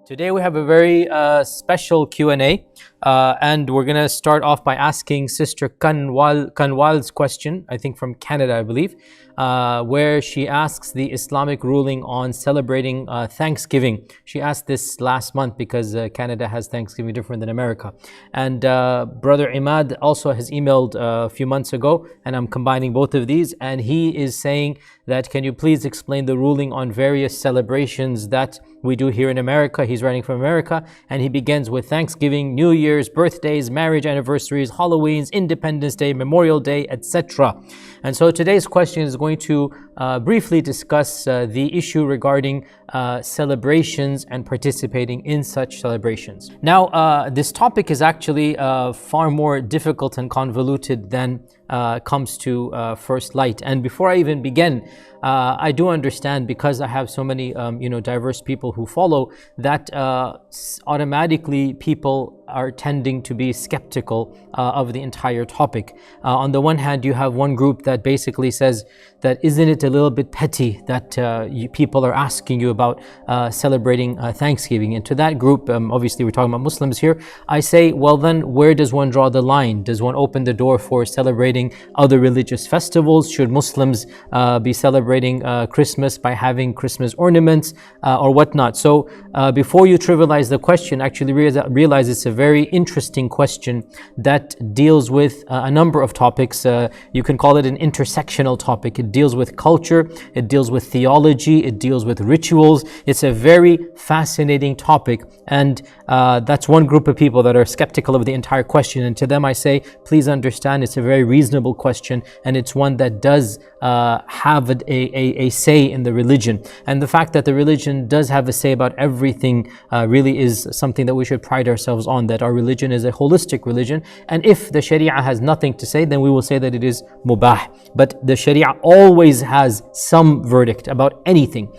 Today we have a very special Q&A and we're going to start off by asking Sister Kanwal's question, I think from Canada, I believe, where she asks the Islamic ruling on celebrating Thanksgiving. She asked this last month because Canada has Thanksgiving different than America. And Brother Imad also has emailed a few months ago, and I'm combining both of these, and he is saying that, can you please explain the ruling on various celebrations that we do here in America? He's writing from America, and he begins with Thanksgiving, New Year's, birthdays, marriage anniversaries, Halloween's, Independence Day, Memorial Day, etc. And so today's question is going to briefly discuss the issue regarding celebrations and participating in such celebrations. Now, this topic is actually far more difficult and convoluted than comes to first light. And before I even begin, I do understand, because I have so many diverse people who follow, that automatically people are tending to be skeptical of the entire topic. On the one hand, you have one group that basically says that, isn't it a little bit petty that people are asking you about celebrating Thanksgiving? And to that group, obviously we're talking about Muslims here, I say, well then, where does one draw the line? Does one open the door for celebrating other religious festivals? Should Muslims be celebrating Christmas by having Christmas ornaments or whatnot? So before you trivialize the question, actually realize it's a very interesting question that deals with a number of topics. You can call it an intersectional topic. It deals with culture, it deals with theology, it deals with rituals. It's a very fascinating topic, and that's one group of people that are skeptical of the entire question. And to them I say, please understand, it's a very reasonable question, and it's one that does have a say in the religion. And the fact that the religion does have a say about everything really is something that we should pride ourselves on, that our religion is a holistic religion. And if the Sharia has nothing to say, then we will say that it is mubah. But the Sharia always has some verdict about anything.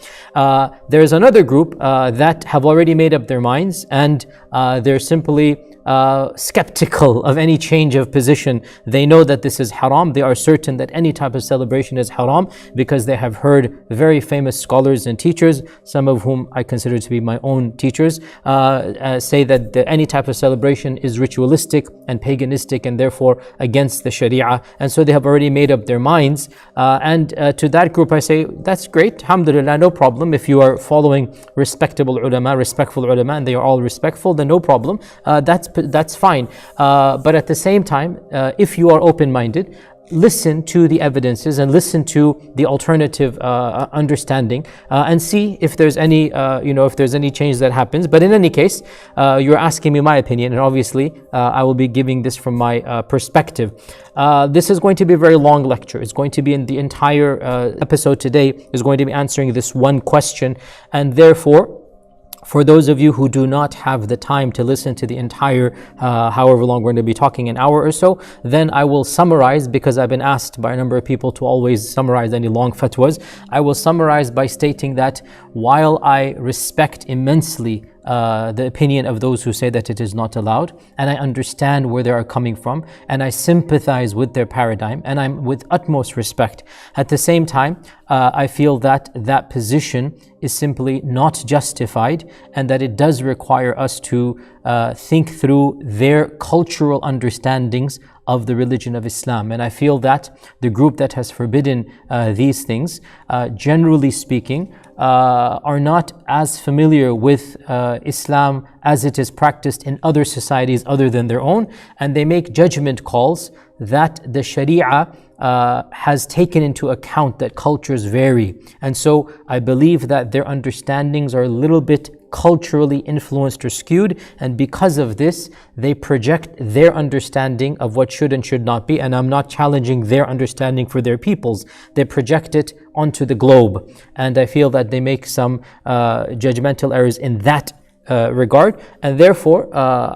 There's another group that have already made up their minds, and they're simply skeptical of any change of position. They know that this is haram. They are certain that any type of celebration is haram, because they have heard very famous scholars and teachers, some of whom I consider to be my own teachers, say that any type of celebration is ritualistic and paganistic and therefore against the Sharia. And so they have already made up their minds. And to that group I say, that's great, alhamdulillah, no problem. If you are following respectful ulama, and they are all respectful, then no problem. That's fine. But at the same time, if you are open-minded, listen to the evidences and listen to the alternative understanding and see if there's any if there's any change that happens. But in any case, you're asking me my opinion, and obviously I will be giving this from my perspective. This is going to be a very long lecture. It's going to be in the entire episode today is going to be answering this one question, and therefore, for those of you who do not have the time to listen to the entire, however long we're going to be talking, an hour or so, then I will summarize, because I've been asked by a number of people to always summarize any long fatwas. I will summarize by stating that while I respect immensely the opinion of those who say that it is not allowed, and I understand where they are coming from, and I sympathize with their paradigm, and I'm with utmost respect. At the same time, I feel that that position is simply not justified, and that it does require us to think through their cultural understandings of the religion of Islam. And I feel that the group that has forbidden these things, generally speaking, are not as familiar with Islam as it is practiced in other societies other than their own, and they make judgment calls that the Sharia has taken into account that cultures vary. And so I believe that their understandings are a little bit culturally influenced or skewed, and because of this they project their understanding of what should and should not be. And I'm not challenging their understanding for their peoples. They project it onto the globe, and I feel that they make some judgmental errors in that regard. And therefore,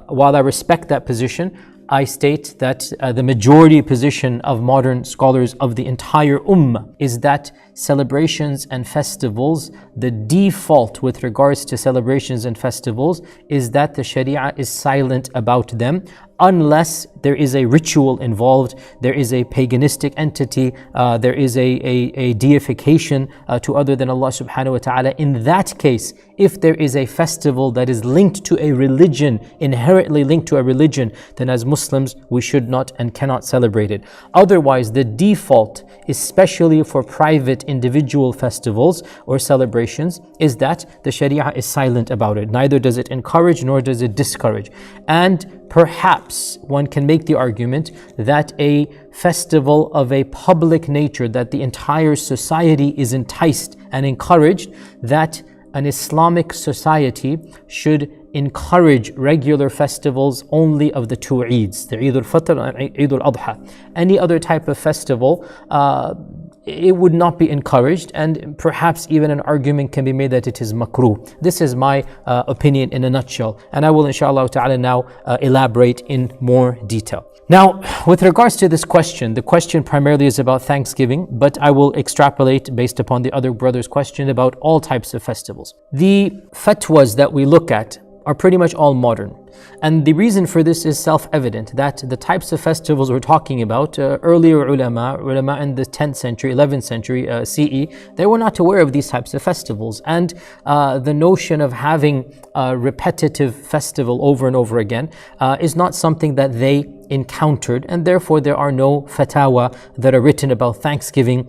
while I respect that position, I state that the majority position of modern scholars of the entire ummah is that celebrations and festivals, the default with regards to celebrations and festivals is that the Sharia is silent about them, unless there is a ritual involved, there is a paganistic entity, there is a deification to other than Allah subhanahu wa ta'ala. In that case, if there is a festival that is linked to a religion, inherently linked to a religion, then as Muslims we should not and cannot celebrate it. Otherwise, the default, especially for private individual festivals or celebrations, is that the Sharia is silent about it. Neither does it encourage nor does it discourage. And perhaps one can make the argument that a festival of a public nature, that the entire society is enticed and encouraged, that an Islamic society should encourage regular festivals only of the two Eids, the Eid al-Fitr and Eid al-Adha. Any other type of festival, it would not be encouraged, and perhaps even an argument can be made that it is makruh. This is my opinion in a nutshell, and I will inshallah ta'ala now elaborate in more detail. Now, with regards to this question, the question primarily is about Thanksgiving, but I will extrapolate based upon the other brother's question about all types of festivals. The fatwas that we look at are pretty much all modern. And the reason for this is self-evident, that the types of festivals we're talking about, earlier ulama in the 10th century, 11th century CE, they were not aware of these types of festivals. And the notion of having a repetitive festival over and over again is not something that they encountered, and therefore there are no fatwa that are written about Thanksgiving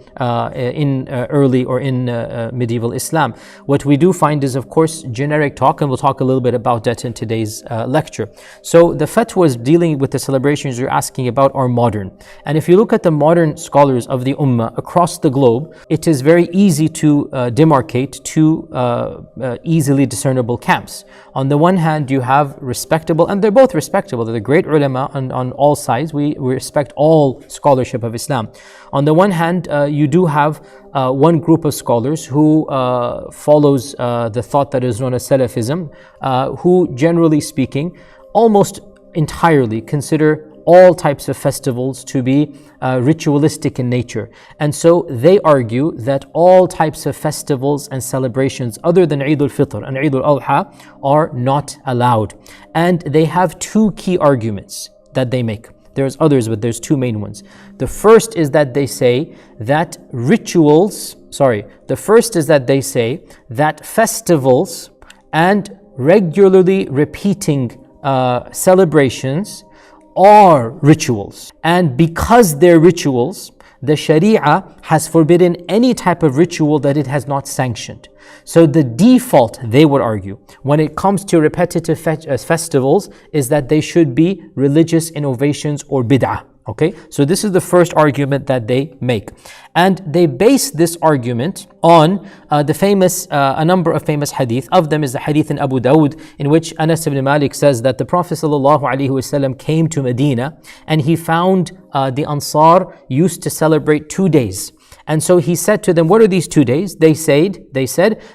in early or in medieval Islam. What we do find is, of course, generic talk, and we'll talk a little bit about that in today's lecture. So the fatwas dealing with the celebrations you're asking about are modern. And if you look at the modern scholars of the Ummah across the globe, it is very easy to demarcate two easily discernible camps. On the one hand, you have respectable, and they're both respectable, they're the great ulama on all sides. We respect all scholarship of Islam. On the one hand, you do have one group of scholars who follows the thought that is known as Salafism, who generally speaking, almost entirely consider all types of festivals to be ritualistic in nature. And so they argue that all types of festivals and celebrations other than Eid al-Fitr and Eid al-Adha are not allowed. And they have two key arguments that they make. There's others, but there's two main ones. The first is that they say that festivals and regularly repeating celebrations are rituals. And because they're rituals, the Sharia has forbidden any type of ritual that it has not sanctioned. So the default, they would argue, when it comes to repetitive festivals is that they should be religious innovations or bid'ah. Okay, so this is the first argument that they make. And they base this argument on a number of famous hadith. Of them is the hadith in Abu Dawud, in which Anas ibn Malik says that the Prophet ﷺ came to Medina and he found the Ansar used to celebrate 2 days. And so he said to them, what are these 2 days? They said,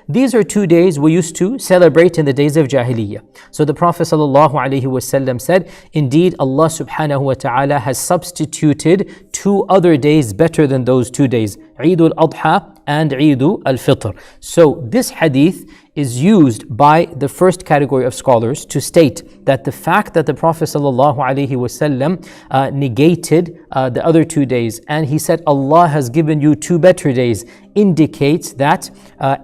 these are 2 days we used to celebrate in the days of Jahiliyyah. So the Prophet ﷺ said, indeed Allah subhanahu wa ta'ala has substituted 2 other days better than those 2 days, Eid al-Adha and Eid al-Fitr. So this hadith is used by the first category of scholars to state that the fact that the Prophet ﷺ negated the other 2 days and he said Allah has given you 2 better days indicates that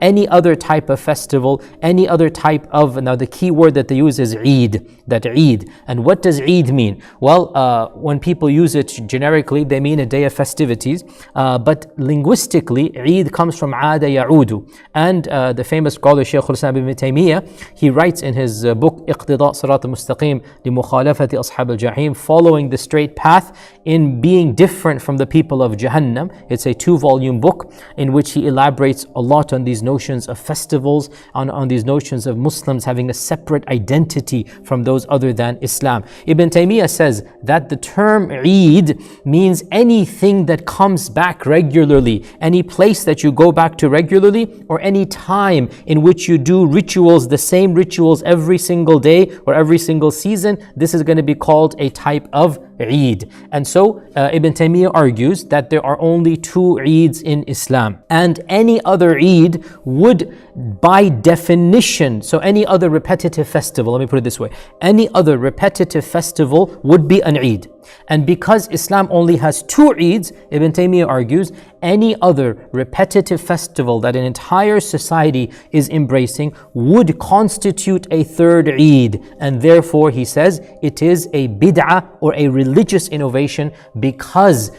any other type of festival, any other type of, now the key word that they use is Eid, that Eid. And what does Eid mean? Well, when people use it generically, they mean a day of festivities, but linguistically, Eid comes from Aada Ya'udu. And the famous scholar Shaykh al-Islam ibn Taymiyyah, he writes in his book Iqtida Sirat al-Mustaqim li Mukhalafati Ashab al-Jahim, following the straight path in being different from the people of Jahannam. It's a 2-volume book in which he elaborates a lot on these notions of festivals, on these notions of Muslims having a separate identity from those other than Islam. Ibn Taymiyyah says that the term Eid means anything that comes back regularly, any place that you go back to regularly, or any time in which you do rituals, the same rituals every single day or every single season. This is going to be called a type of Eid. And so Ibn Taymiyyah argues that there are only two Eids in Islam, and any other Eid would, by definition, so any other repetitive festival, let me put it this way, any other repetitive festival would be an Eid. And because Islam only has two Eids, Ibn Taymiyyah argues, any other repetitive festival that an entire society is embracing would constitute a third Eid. And therefore, he says, it is a bid'ah or a religious innovation because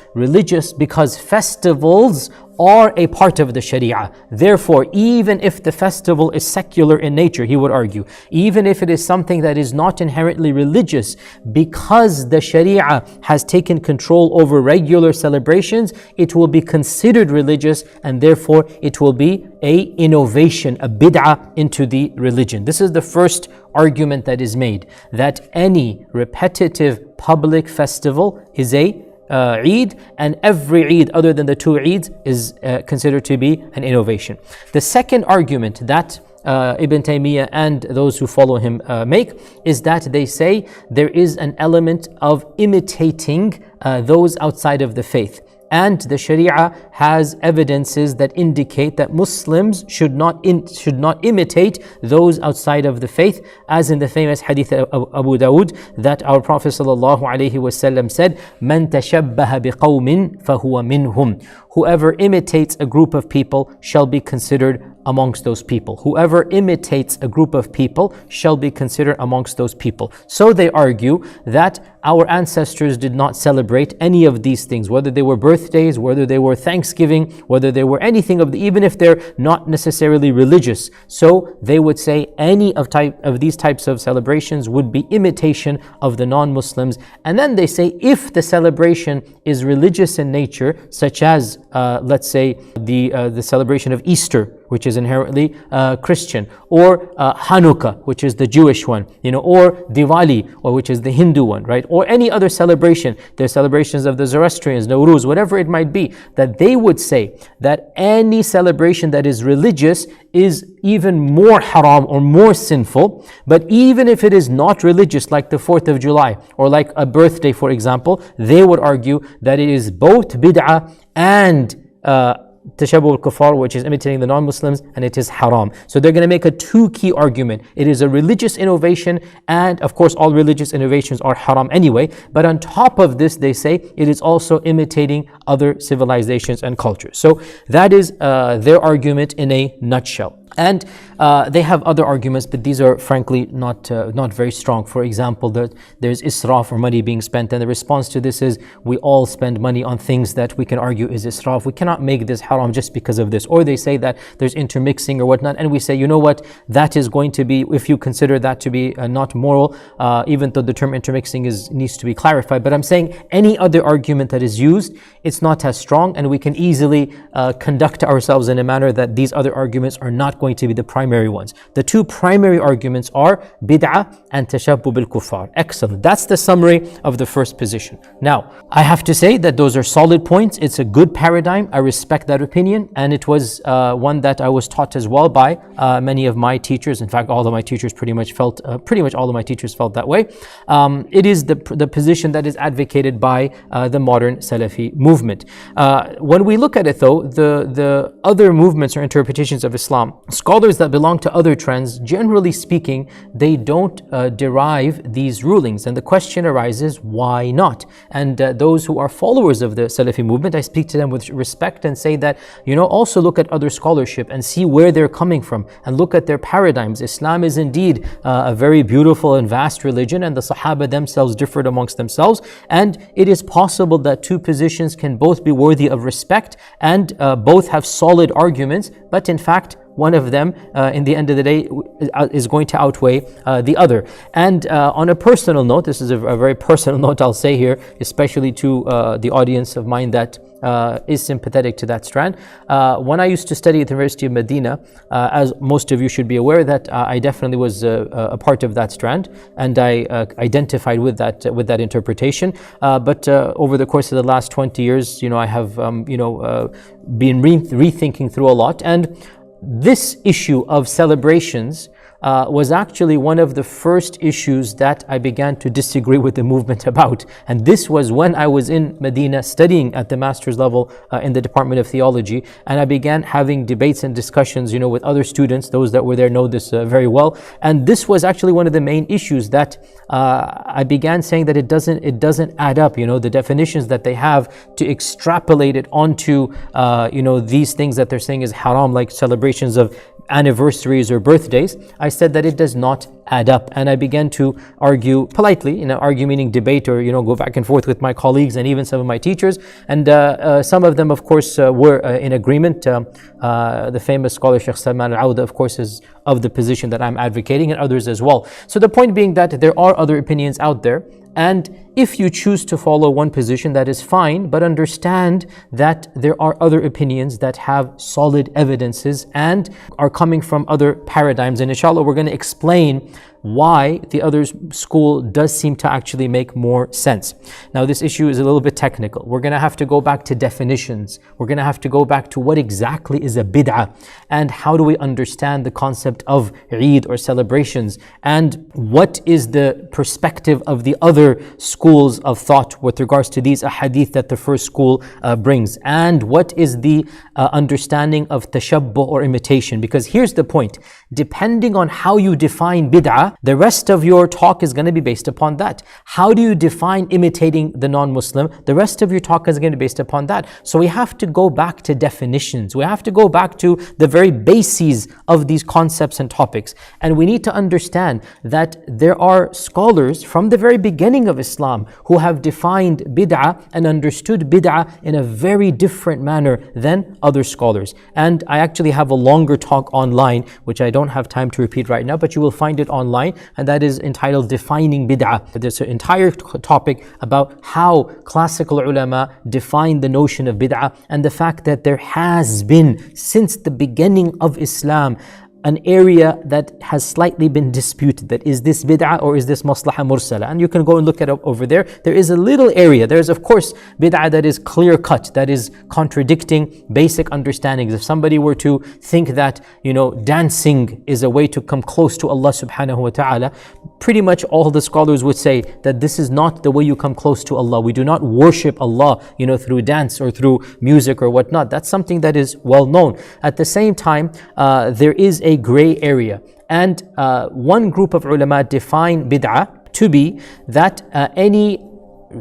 festivals are a part of the Sharia. Therefore, even if the festival is secular in nature, he would argue, even if it is something that is not inherently religious, because the Sharia has taken control over regular celebrations, it will be considered religious, and therefore it will be a innovation, a bid'ah into the religion. This is the first argument that is made, that any repetitive public festival is a Eid, and every Eid other than the two Eids is considered to be an innovation. The second argument that Ibn Taymiyyah and those who follow him make is that they say there is an element of imitating those outside of the faith. And the Sharia has evidences that indicate that Muslims should not imitate those outside of the faith, as in the famous hadith of Abu Dawood that our Prophet ﷺ said, "Man tashabbaha biqawmin fahuwa minhum." Whoever imitates a group of people shall be considered amongst those people. Whoever imitates a group of people shall be considered amongst those people. So they argue that our ancestors did not celebrate any of these things, whether they were birthdays, whether they were Thanksgiving, whether they were anything even if they're not necessarily religious. So they would say any of these types of celebrations would be imitation of the non-Muslims. And then they say if the celebration is religious in nature, such as let's say the celebration of Easter, which is inherently Christian, or Hanukkah, which is the Jewish one, or Diwali, which is the Hindu one, right? Or any other celebration, the celebrations of the Zoroastrians, Nowruz, whatever it might be, that they would say that any celebration that is religious is even more haram or more sinful. But even if it is not religious, like the 4th of July, or like a birthday, for example, they would argue that it is both bid'ah and tashabbuh al-kuffar, which is imitating the non-Muslims, and it is haram. So they're going to make a two key argument. It is a religious innovation, and of course all religious innovations are haram anyway, but on top of this they say it is also imitating other civilizations and cultures. So that is their argument in a nutshell. And they have other arguments, but these are frankly not very strong. For example, there's israf, or money being spent, and the response to this is we all spend money on things that we can argue is israf. We cannot make this haram just because of this. Or they say that there's intermixing or whatnot, and we say, you know what, that is going to be, if you consider that to be not moral, even though the term intermixing needs to be clarified. But I'm saying any other argument that is used, it's not as strong, and we can easily conduct ourselves in a manner that these other arguments are not going to be the primary ones. The two primary arguments are bid'ah and tashabbuh bil kuffar. Excellent. That's the summary of the first position. Now, I have to say that those are solid points. It's a good paradigm. I respect that opinion, and it was one that I was taught as well by many of my teachers. In fact, all of my teachers pretty much all of my teachers felt that way. It is the position that is advocated by the modern Salafi movement. When we look at it though, the other movements or interpretations of Islam, scholars that belong to other trends, generally speaking, they don't derive these rulings. And the question arises, why not? And those who are followers of the Salafi movement, I speak to them with respect and say that, also look at other scholarship and see where they're coming from and look at their paradigms. Islam is indeed a very beautiful and vast religion, and the Sahaba themselves differed amongst themselves. And it is possible that two positions can both be worthy of respect and both have solid arguments, but in fact, one of them, in the end of the day, is going to outweigh the other. And on a personal note, this is a very personal note I'll say here, especially to the audience of mine that is sympathetic to that strand. When I used to study at the University of Medina, as most of you should be aware, that I definitely was a part of that strand, and I identified with that interpretation. But over the course of the last 20 years, I have been rethinking through a lot, and this issue of celebrations was actually one of the first issues that I began to disagree with the movement about. And this was when I was in Medina studying at the master's level in the Department of Theology, and I began having debates and discussions, with other students. Those that were there know this very well. And this was actually one of the main issues that I began saying that it doesn't add up. The definitions that they have to extrapolate it onto these things that they're saying is haram, like celebrations of anniversaries or birthdays. I said that it does not add up, and I began to argue politely, argue meaning debate or go back and forth with my colleagues and even some of my teachers, and some of them of course were in agreement. The famous scholar Sheikh Salman al-Awda of course is of the position that I'm advocating, and others as well. So the point being that there are other opinions out there, and if you choose to follow one position, that is fine, but understand that there are other opinions that have solid evidences and are coming from other paradigms. And inshallah, we're going to explain why the other school does seem to actually make more sense. Now, this issue is a little bit technical. We're going to have to go back to definitions. We're going to have to go back to what exactly is a bid'ah, and how do we understand the concept of Eid or celebrations, and what is the perspective of the other schools of thought with regards to these ahadith that the first school brings, and what is the understanding of tashabbuh or imitation. Because here's the point: depending on how you define bid'ah, the rest of your talk is going to be based upon that. How do you define imitating the non-Muslim? The rest of your talk is going to be based upon that. So we have to go back to definitions. We have to go back to the very bases of these concepts and topics. And we need to understand that there are scholars from the very beginning of Islam who have defined bid'ah and understood bid'ah in a very different manner than other scholars. And I actually have a longer talk online, which I don't have time to repeat right now, but you will find it online, and that is entitled Defining Bid'ah. There's an entire topic about how classical ulama define the notion of bid'ah, and the fact that there has been, since the beginning of Islam, an area that has slightly been disputed, that is this bid'ah or is this maslaha mursala. And you can go and look it up over there. There is a little area. There's of course bid'ah that is clear cut, that is contradicting basic understandings. If somebody were to think that, dancing is a way to come close to Allah subhanahu wa ta'ala, pretty much all the scholars would say that this is not the way you come close to Allah. We do not worship Allah, through dance or through music or whatnot. That's something that is well known. At the same time, there is a gray area. And one group of ulama define bid'ah to be that any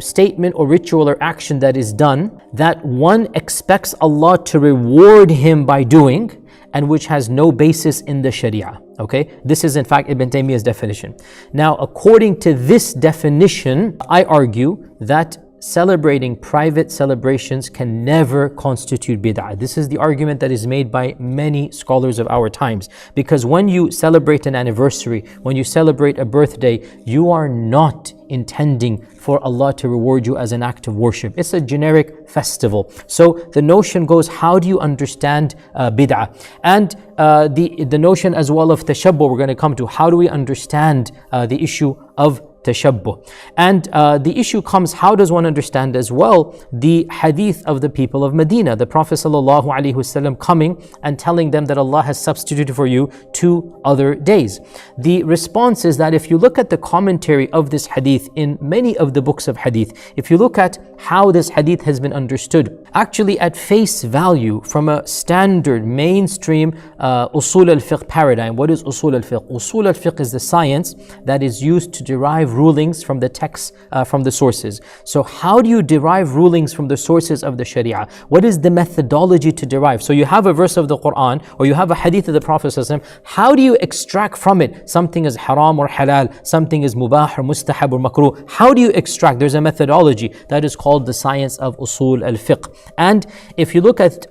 statement or ritual or action that is done that one expects Allah to reward him by doing, and which has no basis in the Sharia. Okay, this is in fact Ibn Taymiyyah's definition. Now, according to this definition, I argue that celebrating private celebrations can never constitute bid'ah. This is the argument that is made by many scholars of our times. Because when you celebrate an anniversary, when you celebrate a birthday, you are not intending for Allah to reward you as an act of worship. It's a generic festival. So the notion goes, how do you understand bid'ah? And the notion as well of tashabbuh we're going to come to. How do we understand the issue of tashabbuh? And the issue comes, how does one understand as well the hadith of the people of Medina, the Prophet ﷺ coming and telling them that Allah has substituted for you 2 other days? The response is that if you look at the commentary of this hadith in many of the books of hadith, if you look at how this hadith has been understood, actually at face value from a standard mainstream usul al-fiqh paradigm. What is usul al-fiqh? Usul al-fiqh is the science that is used to derive rulings from the texts, from the sources. So how do you derive rulings from the sources of the Sharia? What is the methodology to derive? So you have a verse of the Quran or you have a hadith of the Prophet ﷺ. How do you extract from it something is haram or halal, something is mubah or mustahab or makruh? How do you extract? There's a methodology that is called the science of usul al-fiqh. And if you look at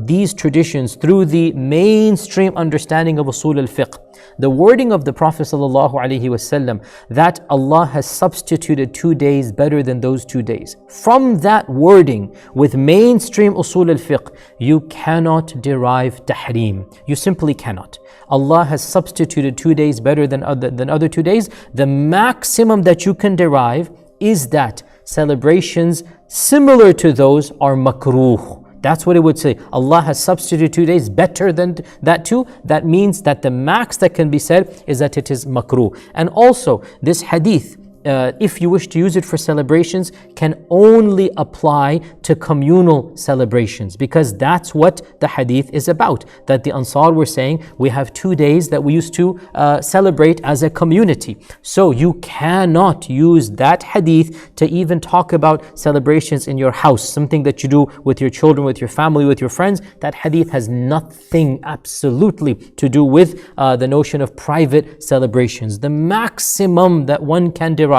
these traditions through the mainstream understanding of usul al-fiqh, the wording of the Prophet ﷺ that Allah has substituted 2 days better than those 2 days, from that wording with mainstream usul al-fiqh, you cannot derive tahreem. You simply cannot. Allah has substituted 2 days better than other 2 days. The maximum that you can derive is that celebrations similar to those are makruh. That's what it would say. Allah has substituted 2 days better than that too. That means that the max that can be said is that it is makruh. And also, this hadith, if you wish to use it for celebrations, can only apply to communal celebrations, because that's what the hadith is about. That the Ansar were saying, we have 2 days that we used to celebrate as a community. So you cannot use that hadith to even talk about celebrations in your house, something that you do with your children, with your family, with your friends. That hadith has nothing absolutely to do with the notion of private celebrations. The maximum that one can derive,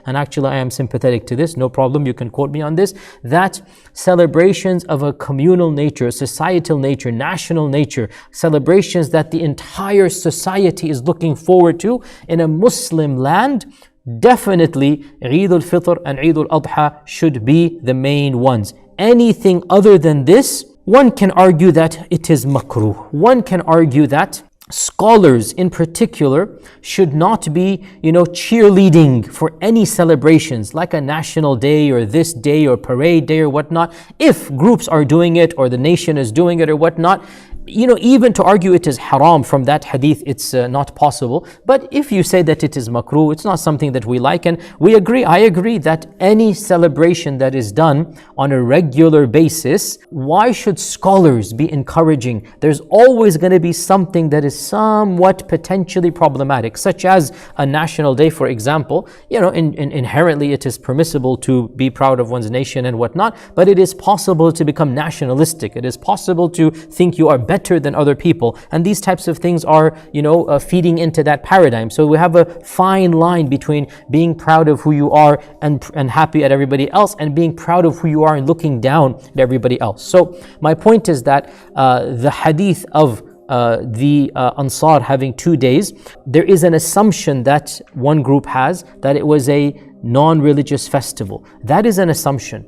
and actually I am sympathetic to this, no problem, you can quote me on this, that celebrations of a communal nature, societal nature, national nature, celebrations that the entire society is looking forward to in a Muslim land, definitely Eid al-Fitr and Eid al-Adha should be the main ones. Anything other than this, one can argue that it is makruh. One can argue that scholars in particular should not be, cheerleading for any celebrations like a national day or this day or parade day or whatnot. If groups are doing it or the nation is doing it or whatnot, even to argue it is haram from that hadith, it's not possible. But if you say that it is makruh, it's not something that we like. And I agree that any celebration that is done on a regular basis, why should scholars be encouraging? There's always going to be something that is somewhat potentially problematic, such as a national day, for example. Inherently it is permissible to be proud of one's nation and whatnot, but it is possible to become nationalistic. It is possible to think you are better than other people, and these types of things are feeding into that paradigm. So we have a fine line between being proud of who you are and happy at everybody else, and being proud of who you are and looking down at everybody else. So my point is that the hadith of the Ansar having 2 days, there is an assumption that one group has that it was a non-religious festival. That is an assumption.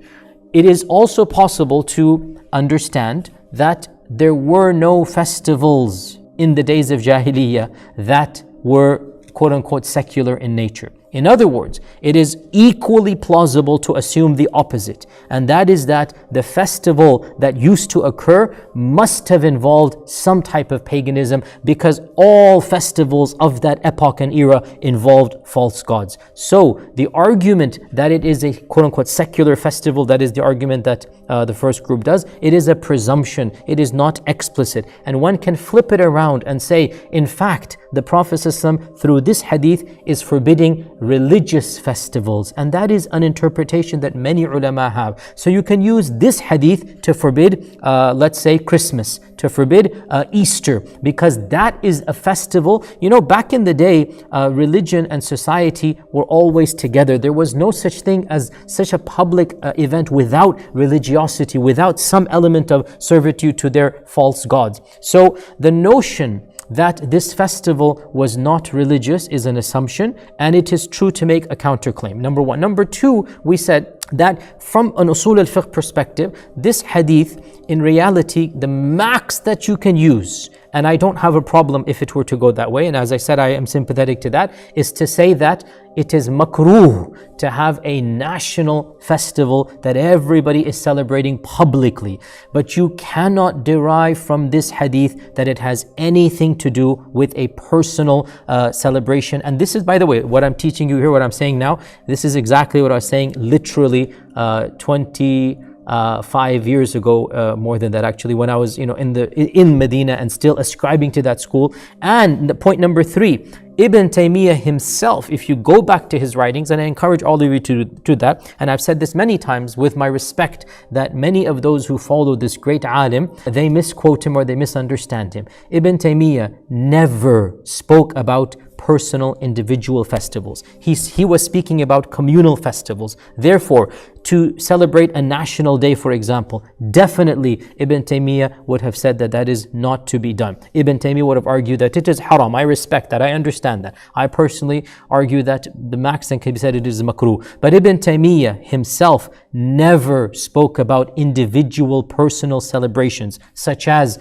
It is also possible to understand that there were no festivals in the days of Jahiliyyah that were quote-unquote secular in nature. In other words, it is equally plausible to assume the opposite, and that is that the festival that used to occur must have involved some type of paganism, because all festivals of that epoch and era involved false gods. So the argument that it is a quote-unquote secular festival, that is the argument that the first group does, it is a presumption, it is not explicit. And one can flip it around and say, in fact, the Prophet ﷺ through this hadith is forbidding religious festivals, and that is an interpretation that many ulama have. So you can use this hadith to forbid, let's say, Christmas, to forbid Easter, because that is a festival. Back in the day, religion and society were always together. There was no such thing as such a public event without religiosity, without some element of servitude to their false gods. So the notion that this festival was not religious is an assumption, and it is true to make a counterclaim. Number one. Number two, we said that from an usul al-fiqh perspective, this hadith, in reality, the max that you can use, and I don't have a problem if it were to go that way, and as I said, I am sympathetic to that, is to say that it is makruh to have a national festival that everybody is celebrating publicly. But you cannot derive from this hadith that it has anything to do with a personal celebration. And this is, by the way, what I'm teaching you here, what I'm saying now, this is exactly what I was saying literally 25 years ago, more than that actually, when I was in Medina and still ascribing to that school. And the point number three, Ibn Taymiyyah himself, if you go back to his writings, and I encourage all of you to do that, and I've said this many times with my respect that many of those who follow this great alim, they misquote him or they misunderstand him. Ibn Taymiyyah never spoke about personal individual festivals. He was speaking about communal festivals. Therefore, to celebrate a national day, for example, definitely Ibn Taymiyyah would have said that that is not to be done. Ibn Taymiyyah would have argued that it is haram. I respect that. I understand that. I personally argue that the max that can be said it is makruh. But Ibn Taymiyyah himself never spoke about individual personal celebrations, such as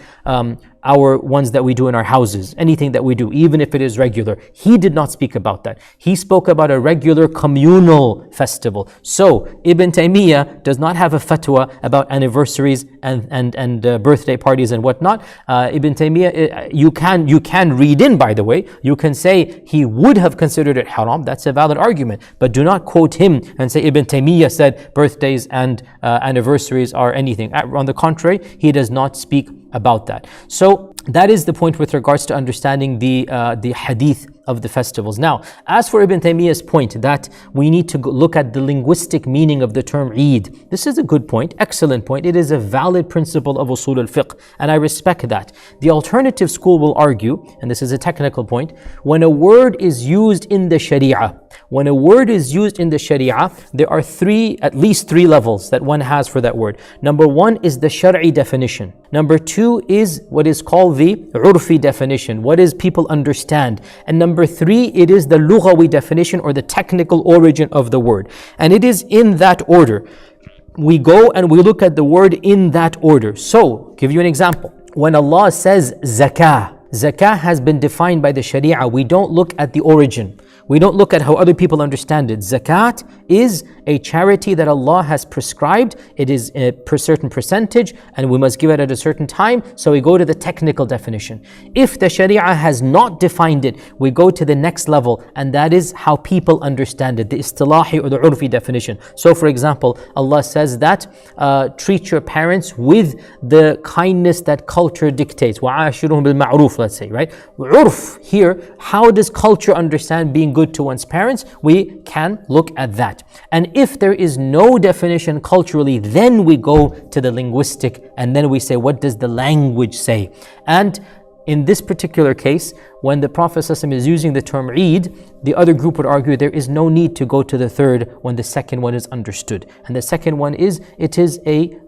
our ones that we do in our houses, anything that we do, even if it is regular. He did not speak about that. He spoke about a regular communal festival. So Ibn Taymiyyah does not have a fatwa about anniversaries and birthday parties and whatnot. Ibn Taymiyyah, you can read in, by the way, you can say he would have considered it haram. That's a valid argument, but do not quote him and say Ibn Taymiyyah said birthdays and anniversaries are anything. On the contrary, he does not speak about that. So that is the point with regards to understanding the hadith of the festivals. Now, as for Ibn Taymiyyah's point that we need to look at the linguistic meaning of the term Eid, this is a good point, excellent point. It is a valid principle of usul al-fiqh, and I respect that. The alternative school will argue, and this is a technical point, when a word is used in the Sharia, when a word is used in the Sharia, there are at least three levels that one has for that word. Number one is the Shar'i definition. Number two is what is called the Urfi definition, what is people understand. And number three, it is the Lughawi definition or the technical origin of the word. And it is in that order. We go and we look at the word in that order. So, give you an example. When Allah says zakah, zakah has been defined by the Sharia. We don't look at the origin. We don't look at how other people understand it. Zakat is a charity that Allah has prescribed. It is a certain percentage and we must give it at a certain time. So we go to the technical definition. If the Sharia has not defined it, we go to the next level, and that is how people understand it, the istilahi or the urfi definition. So for example, Allah says that treat your parents with the kindness that culture dictates. وَعَاشِرُهُمْ بِالْمَعْرُوفِ, let's say, right? Urf here, how does culture understand being good to one's parents? We can look at that. And if there is no definition culturally, then we go to the linguistic, and then we say, what does the language say? And in this particular case, when the Prophet ﷺ is using the term Eid, the other group would argue there is no need to go to the third when the second one is understood. And the second one is, it is a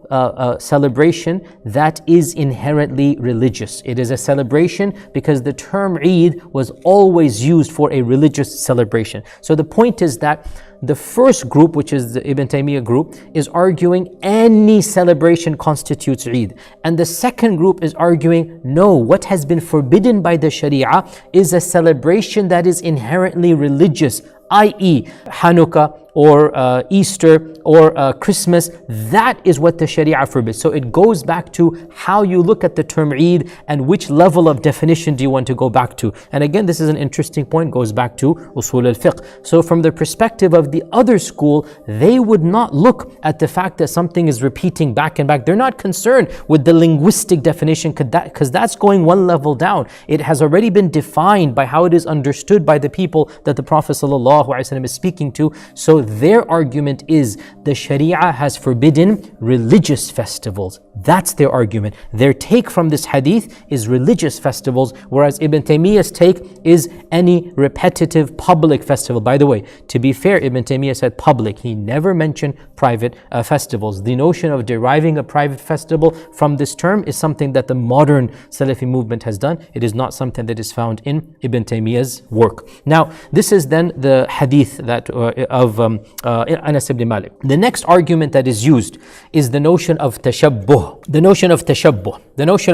celebration that is inherently religious. It is a celebration because the term Eid was always used for a religious celebration. So the point is that the first group, which is the Ibn Taymiyyah group, is arguing any celebration constitutes Eid. And the second group is arguing, no, what has been forbidden by the Sharia is a celebration that is inherently religious, i.e. Hanukkah or Easter or Christmas. That is what the Sharia forbids. So it goes back to how you look at the term Eid and which level of definition do you want to go back to. And again, this is an interesting point, goes back to usul al-fiqh. So from the perspective of the other school, they would not look at the fact that something is repeating back and back. They're not concerned with the linguistic definition because that's going one level down. It has already been defined by how it is understood by the people that the Prophet ﷺ is speaking to. So their argument is the Sharia has forbidden religious festivals. That's their argument. Their take from this hadith is religious festivals, whereas Ibn Taymiyyah's take is any repetitive public festival. By the way, to be fair, Ibn Taymiyyah said public. He never mentioned private festivals. The notion of deriving a private festival from this term is something that the modern Salafi movement has done. It is not something that is found in Ibn Taymiyyah's work. Now, this is then the hadith that of Anas ibn Malik. The next argument that is used is the notion of tashabbuh, the notion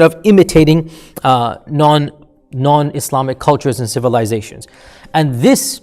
of imitating non-Islamic cultures and civilizations. And this,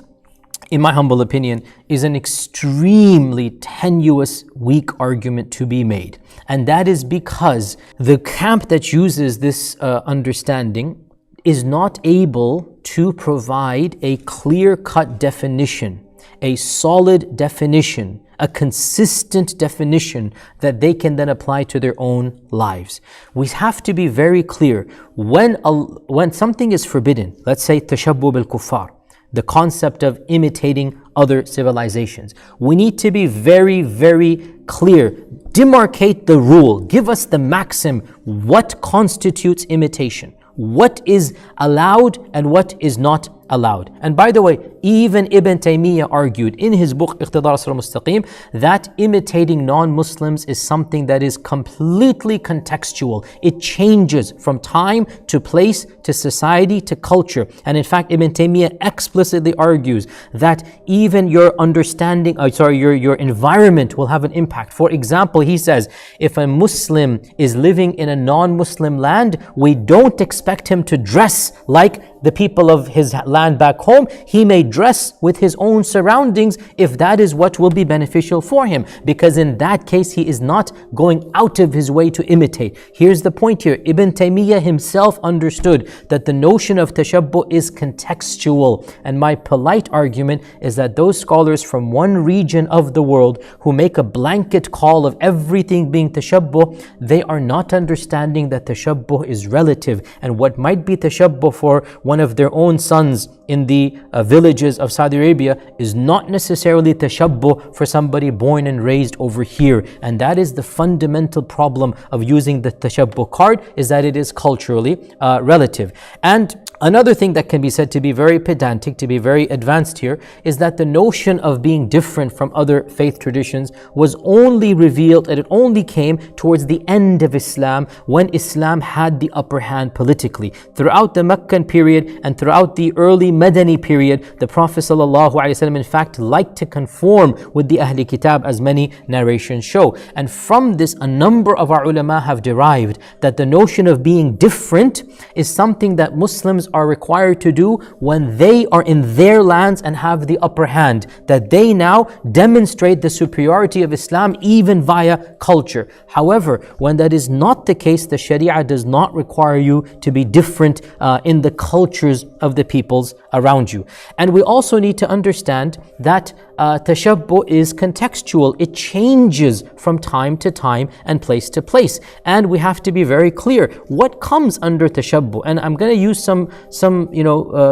in my humble opinion, is an extremely tenuous, weak argument to be made. And that is because the camp that uses this understanding is not able to provide a clear-cut definition, a solid definition, a consistent definition that they can then apply to their own lives. We have to be very clear. When something is forbidden, let's say tashabbuh bil kuffar, the concept of imitating other civilizations, we need to be very, very clear. Demarcate the rule. Give us the maxim. What constitutes imitation? What is allowed and what is not allowed? And by the way, even Ibn Taymiyyah argued in his book Iqtidar as-Sirat al-Mustaqim that imitating non-Muslims is something that is completely contextual. It changes from time to place to society to culture. And in fact, Ibn Taymiyyah explicitly argues that even your understanding, your environment will have an impact. For example, he says, if a Muslim is living in a non-Muslim land, we don't expect him to dress like the people of his land back home, he may dress with his own surroundings if that is what will be beneficial for him, because in that case he is not going out of his way to imitate. Here's the point here. Ibn Taymiyyah himself understood that the notion of tashabbuh is contextual, and my polite argument is that those scholars from one region of the world who make a blanket call of everything being tashabbuh, they are not understanding that tashabbuh is relative, and what might be tashabbuh for one of their own sons in the villages of Saudi Arabia is not necessarily tashabbuh for somebody born and raised over here. And that is the fundamental problem of using the tashabbuh card, is that it is culturally relative. And another thing that can be said to be very pedantic, to be very advanced here, is that the notion of being different from other faith traditions was only revealed, and it only came towards the end of Islam, when Islam had the upper hand politically. Throughout the Meccan period and throughout the early Madani period, the Prophet ﷺ in fact liked to conform with the Ahli Kitab, as many narrations show. And from this, a number of our ulama have derived that the notion of being different is something that Muslims are required to do when they are in their lands and have the upper hand, that they now demonstrate the superiority of Islam even via culture. However, when that is not the case, the Sharia does not require you to be different in the cultures of the peoples around you. And we also need to understand that tashabbuh is contextual. It changes from time to time and place to place. And we have to be very clear what comes under tashabbuh. And I'm going to use some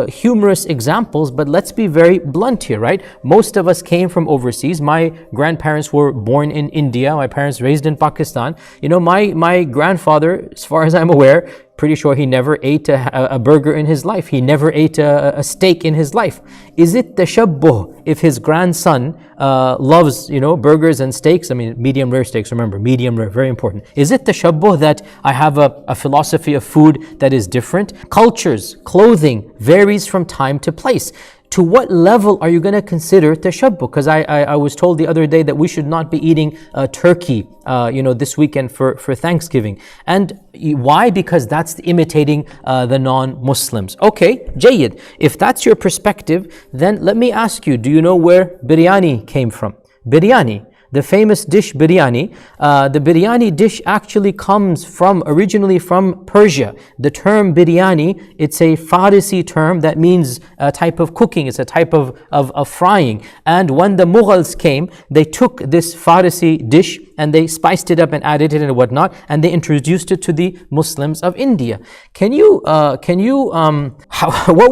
humorous examples, but let's be very blunt here, right? Most of us came from overseas. My grandparents were born in India. My parents raised in Pakistan. My grandfather, as far as I'm aware, pretty sure he never ate a burger in his life. He never ate a steak in his life. Is it tashabbuh if his grandson loves, burgers and steaks? I mean, medium rare steaks, remember, medium rare, very important. Is it tashabbuh that I have a philosophy of food that is different? Cultures, clothing varies from time to place. To what level are you going to consider tashabbuh? Because I was told the other day that we should not be eating turkey, this weekend for Thanksgiving. And why? Because that's imitating the non-Muslims. Okay, Jayyid. If that's your perspective, then let me ask you, do you know where biryani came from? Biryani. The famous dish biryani, the biryani dish actually comes originally from Persia. The term biryani, it's a Farsi term that means a type of cooking, it's a type of frying. And when the Mughals came, they took this Farsi dish and they spiced it up and added it and whatnot, and they introduced it to the Muslims of India. What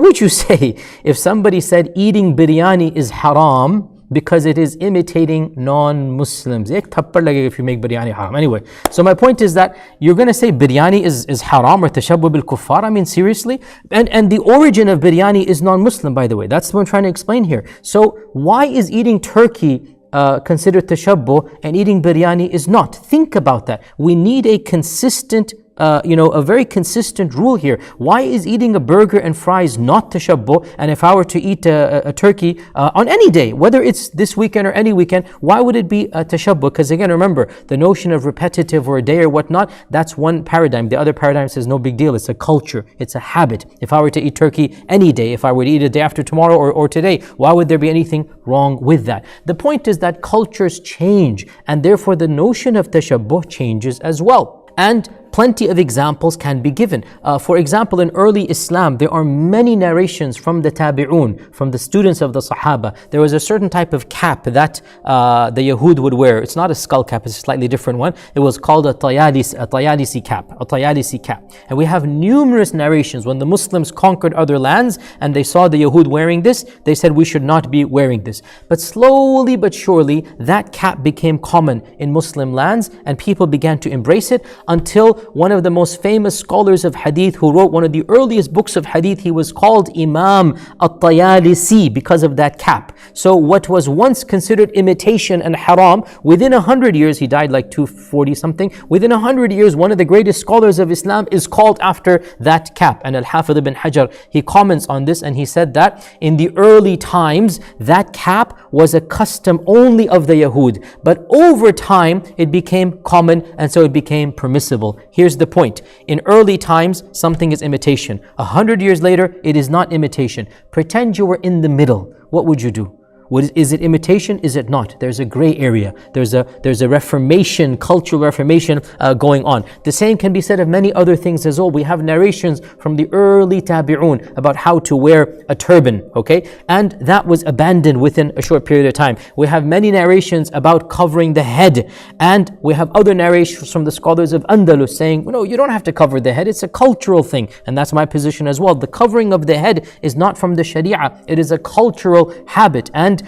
would you say if somebody said eating biryani is haram because it is imitating non-Muslims? Ek thappad lagega if you make biryani haram. Anyway, so my point is that you're going to say biryani is haram or tashabbuh bil kuffar? I mean, seriously? And the origin of biryani is non-Muslim, by the way. That's what I'm trying to explain here. So why is eating turkey considered tashabbuh and eating biryani is not? Think about that. We need a consistent a very consistent rule here. Why is eating a burger and fries not tashabbuh? And if I were to eat a turkey on any day, whether it's this weekend or any weekend, why would it be a tashabbuh? Because again, remember, the notion of repetitive or a day or whatnot, that's one paradigm. The other paradigm says no big deal. It's a culture. It's a habit. If I were to eat turkey any day, if I were to eat a day after tomorrow or today, why would there be anything wrong with that? The point is that cultures change, and therefore the notion of tashabbuh changes as well. And plenty of examples can be given. For example, in early Islam, there are many narrations from the tabi'un, from the students of the Sahaba. There was a certain type of cap that the Yahud would wear. It's not a skull cap, it's a slightly different one. It was called a Tayalisi cap. And we have numerous narrations. When the Muslims conquered other lands and they saw the Yahud wearing this, they said we should not be wearing this. But slowly but surely, that cap became common in Muslim lands and people began to embrace it, until one of the most famous scholars of hadith who wrote one of the earliest books of hadith, he was called Imam At-Tayalisi because of that cap. So what was once considered imitation and haram, within 100 years, he died like 240 something, within 100 years, one of the greatest scholars of Islam is called after that cap. And Al-Hafidh ibn Hajar, he comments on this and he said that in the early times, that cap was a custom only of the Yahud. But over time, it became common and so it became permissible. Here's the point. In early times, something is imitation. 100 years later, it is not imitation. Pretend you were in the middle. What would you do? Is it imitation? Is it not? There's a gray area. There's a reformation, cultural reformation going on. The same can be said of many other things as well. We have narrations from the early tabi'un about how to wear a turban, okay? And that was abandoned within a short period of time. We have many narrations about covering the head. And we have other narrations from the scholars of Andalus saying, no, you don't have to cover the head. It's a cultural thing. And that's my position as well. The covering of the head is not from the Sharia. It is a cultural habit. And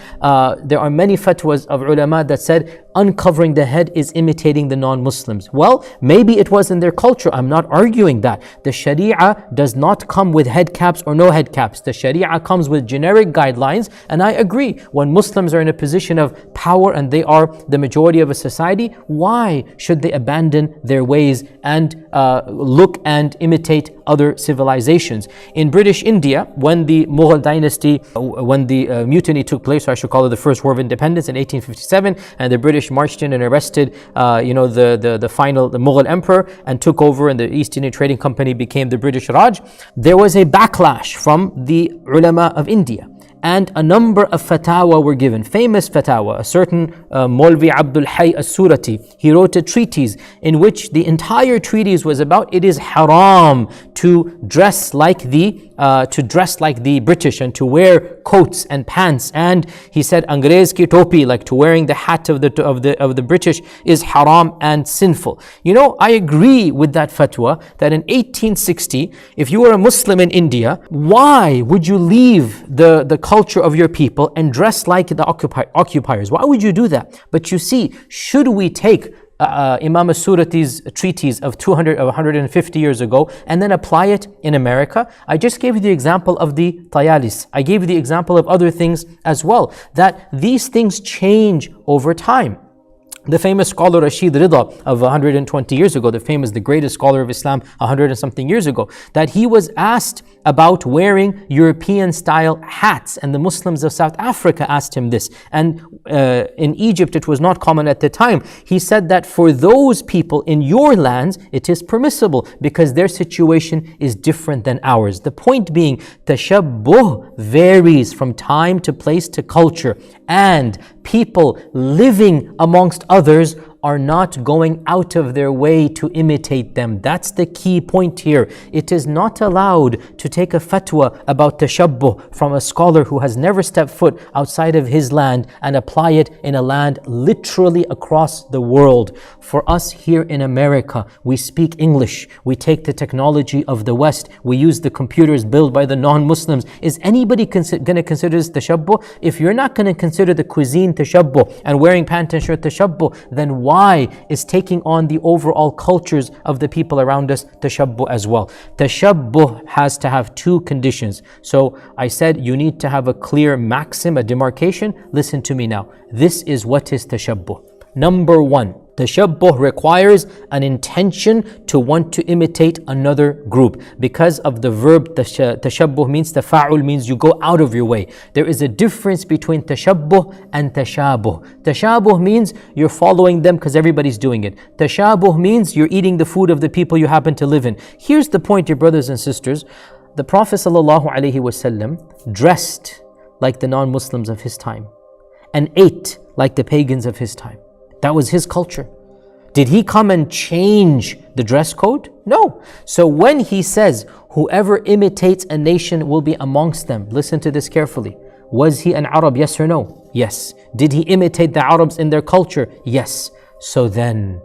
there are many fatwas of ulama that said uncovering the head is imitating the non-Muslims. Well, maybe it was in their culture. I'm not arguing that. The Sharia does not come with head caps or no head caps. The Sharia comes with generic guidelines, and I agree. When Muslims are in a position of power and they are the majority of a society, why should they abandon their ways and look and imitate other civilizations? In British India, when the Mughal dynasty, when the mutiny took place, or I should call it the First War of Independence in 1857, and the British marched in and arrested, the Mughal emperor and took over, and the East Indian Trading Company became the British Raj. There was a backlash from the ulama of India, and a number of fatwa were given. Famous fatwa, a certain Maulvi Abdul Hayy as-Surati, he wrote a treatise in which the entire treatise was about it is haram to dress like the British and to wear coats and pants. And he said Angrez ki topi, like to wearing the hat of the British, is haram and sinful. I agree with that fatwa that in 1860, if you were a Muslim in India, why would you leave the culture of your people and dress like the occupiers? Why would you do that? But you see, should we take Imam as-Surati's treatise of 150 years ago and then apply it in America? I just gave you the example of the Tayalis. I gave you the example of other things as well, that these things change over time. The famous scholar Rashid Rida of 120 years ago, the greatest scholar of Islam 100 and something years ago, that he was asked about wearing European style hats, and the Muslims of South Africa asked him this, and in Egypt it was not common at the time. He said that for those people in your lands it is permissible because their situation is different than ours. The point being, tashabbuh varies from time to place to culture, and people living amongst others are not going out of their way to imitate them. That's the key point here. It is not allowed to take a fatwa about tashabbuh from a scholar who has never stepped foot outside of his land and apply it in a land literally across the world. For us here in America, we speak English. We take the technology of the West. We use the computers built by the non-Muslims. Is anybody going to consider this tashabbuh? If you're not going to consider the cuisine tashabbuh and wearing pant and shirt tashabbuh, then why is taking on the overall cultures of the people around us tashabbuh as well? Tashabbuh has to have two conditions. So I said you need to have a clear maxim, a demarcation. Listen to me now. This is what is tashabbuh. Number one, tashabbuh requires an intention to want to imitate another group. Because of the verb tashabbuh means tafa'ul, means you go out of your way. There is a difference between tashabbuh and tashabuh. Tashabuh means you're following them because everybody's doing it. Tashabuh means you're eating the food of the people you happen to live in. Here's the point, dear brothers and sisters. The Prophet ﷺ dressed like the non-Muslims of his time and ate like the pagans of his time. That was his culture. Did he come and change the dress code? No. So when he says, whoever imitates a nation will be amongst them, listen to this carefully. Was he an Arab, yes or no? Yes. Did he imitate the Arabs in their culture? Yes. So then,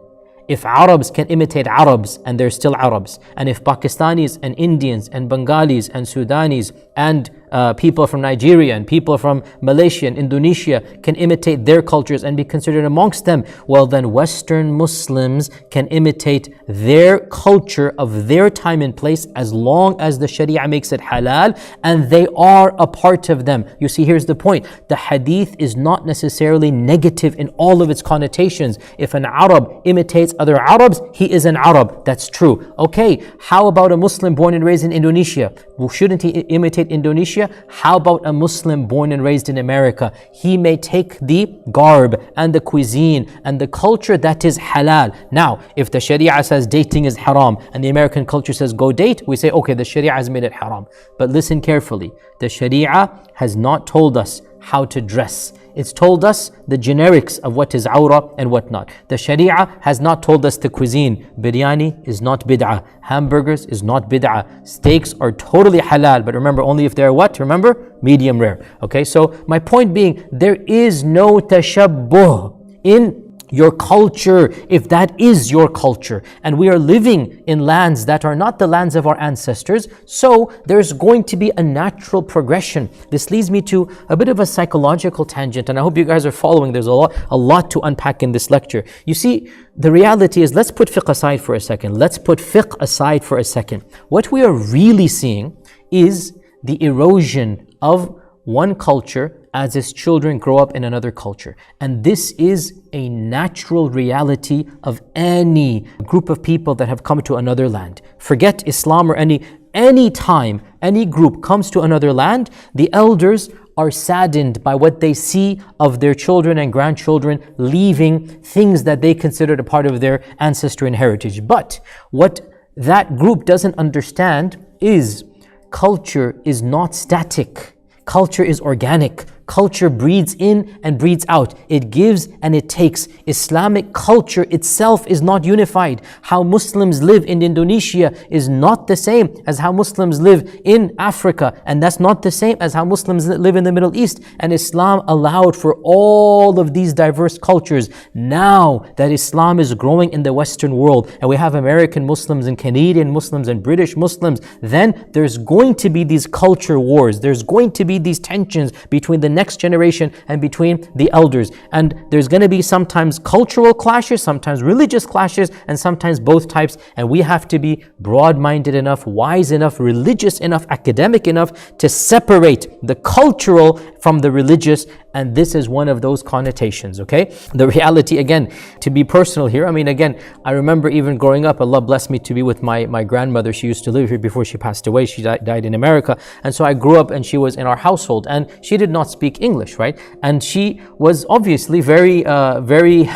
if Arabs can imitate Arabs and they're still Arabs, and if Pakistanis and Indians and Bengalis and Sudanis and people from Nigeria and people from Malaysia and Indonesia can imitate their cultures and be considered amongst them, well then Western Muslims can imitate their culture of their time and place as long as the Sharia makes it halal and they are a part of them. You see, here's the point. The hadith is not necessarily negative in all of its connotations. If an Arab imitates other Arabs, he is an Arab. That's true. Okay, how about a Muslim born and raised in Indonesia? Well, shouldn't he imitate Indonesia? Indonesia? How about a Muslim born and raised in America? He may take the garb and the cuisine and the culture that is halal. Now, if the Sharia says dating is haram and the American culture says go date, we say, okay, the Sharia has made it haram. But listen carefully. The Sharia has not told us how to dress. It's told us the generics of what is awrah and what not. The Sharia has not told us the cuisine. Biryani is not bid'ah. Hamburgers is not bid'ah. Steaks are totally halal, but remember, only if they're what? Remember? Medium rare. Okay, so my point being, there is no tashabbuh in your culture, if that is your culture. And we are living in lands that are not the lands of our ancestors, so there's going to be a natural progression. This leads me to a bit of a psychological tangent, and I hope you guys are following. There's a lot to unpack in this lecture. You see, the reality is, let's put fiqh aside for a second. Let's put fiqh aside for a second. What we are really seeing is the erosion of one culture as its children grow up in another culture. And this is a natural reality of any group of people that have come to another land. Forget Islam or any time any group comes to another land, the elders are saddened by what they see of their children and grandchildren leaving things that they considered a part of their ancestry and heritage. But what that group doesn't understand is culture is not static. Culture is organic. Culture breeds in and breeds out. It gives and it takes. Islamic culture itself is not unified. How Muslims live in Indonesia is not the same as how Muslims live in Africa, and that's not the same as how Muslims live in the Middle East. And Islam allowed for all of these diverse cultures. Now that Islam is growing in the Western world, and we have American Muslims and Canadian Muslims and British Muslims, then there's going to be these culture wars. There's going to be these tensions between the next generation and between the elders. And there's going to be sometimes cultural clashes, sometimes religious clashes, and sometimes both types. And we have to be broad-minded enough, wise enough, religious enough, academic enough to separate the cultural from the religious. And this is one of those connotations, okay? The reality, again, to be personal here, I remember even growing up, Allah blessed me to be with my grandmother. She used to live here before she passed away. She died in America. And so I grew up and she was in our household, and she did not speak English, right? And she was obviously very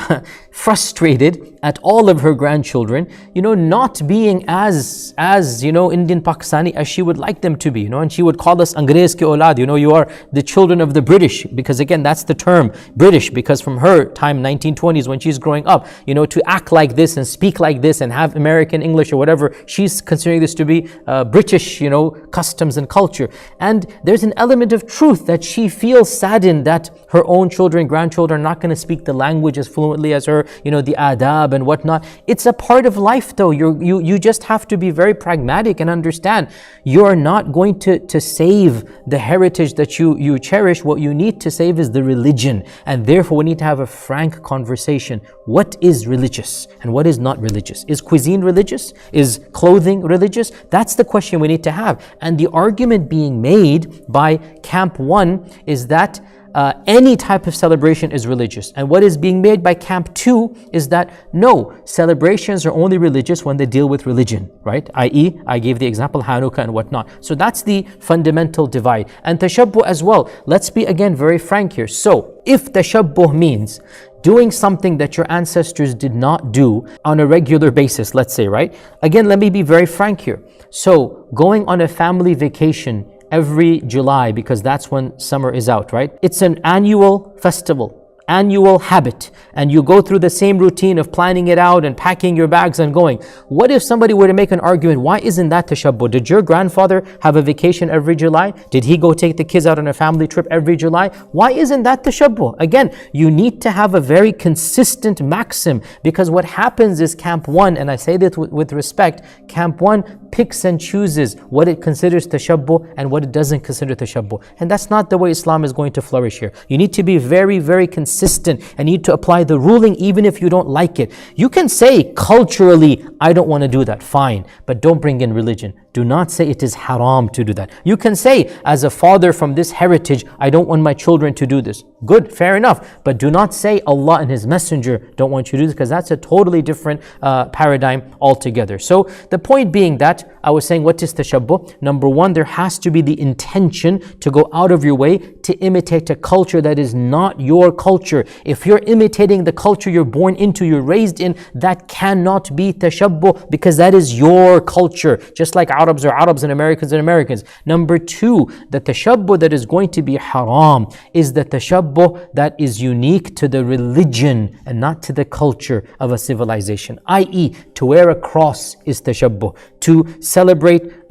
frustrated at all of her grandchildren, not being as Indian Pakistani as she would like them to be, and she would call us Angrez ke aulad, you are the children of the British, because again, that's the term, British, because from her time, 1920s, when she's growing up, to act like this and speak like this and have American English or whatever, she's considering this to be British, customs and culture. And there's an element of truth that she feels saddened that her own children, grandchildren are not going to speak the language as fluently as her, the adab and whatnot. It's a part of life though. You just have to be very pragmatic and understand you're not going to save the heritage that you cherish. What you need to save is the religion. And therefore we need to have a frank conversation. What is religious and what is not religious? Is cuisine religious? Is clothing religious? That's the question we need to have. And the argument being made by Camp 1 is that any type of celebration is religious. And what is being made by Camp 2 is that no, celebrations are only religious when they deal with religion, right? I.e., I gave the example Hanukkah and whatnot. So that's the fundamental divide. And tashabbuh as well. Let's be again very frank here. So if tashabbuh means doing something that your ancestors did not do on a regular basis, let's say, right? Again, let me be very frank here. So going on a family vacation every July, because that's when summer is out, right? It's an annual festival, annual habit, and you go through the same routine of planning it out and packing your bags and going. What if somebody were to make an argument, why isn't that tashabbuh? Did your grandfather have a vacation every July? Did he go take the kids out on a family trip every July? Why isn't that tashabbuh? Again, you need to have a very consistent maxim, because what happens is Camp 1, and I say this with respect, Camp 1 picks and chooses what it considers tashabbuh and what it doesn't consider tashabbuh. And that's not the way Islam is going to flourish here. You need to be very, very consistent and need to apply the ruling even if you don't like it. You can say culturally, I don't want to do that, fine, but don't bring in religion. Do not say it is haram to do that. You can say, as a father from this heritage, I don't want my children to do this. Good, fair enough. But do not say Allah and His Messenger don't want you to do this, because that's a totally different paradigm altogether. So the point being that, I was saying, what is tashabbuh? Number one, there has to be the intention to go out of your way to imitate a culture that is not your culture. If you're imitating the culture you're born into, you're raised in, that cannot be tashabbuh, because that is your culture. Just like Arabs are Arabs and Americans are Americans. Number two, the tashabbuh that is going to be haram is the tashabbuh that is unique to the religion and not to the culture of a civilization. I.e., to wear a cross is tashabbuh. To celebrate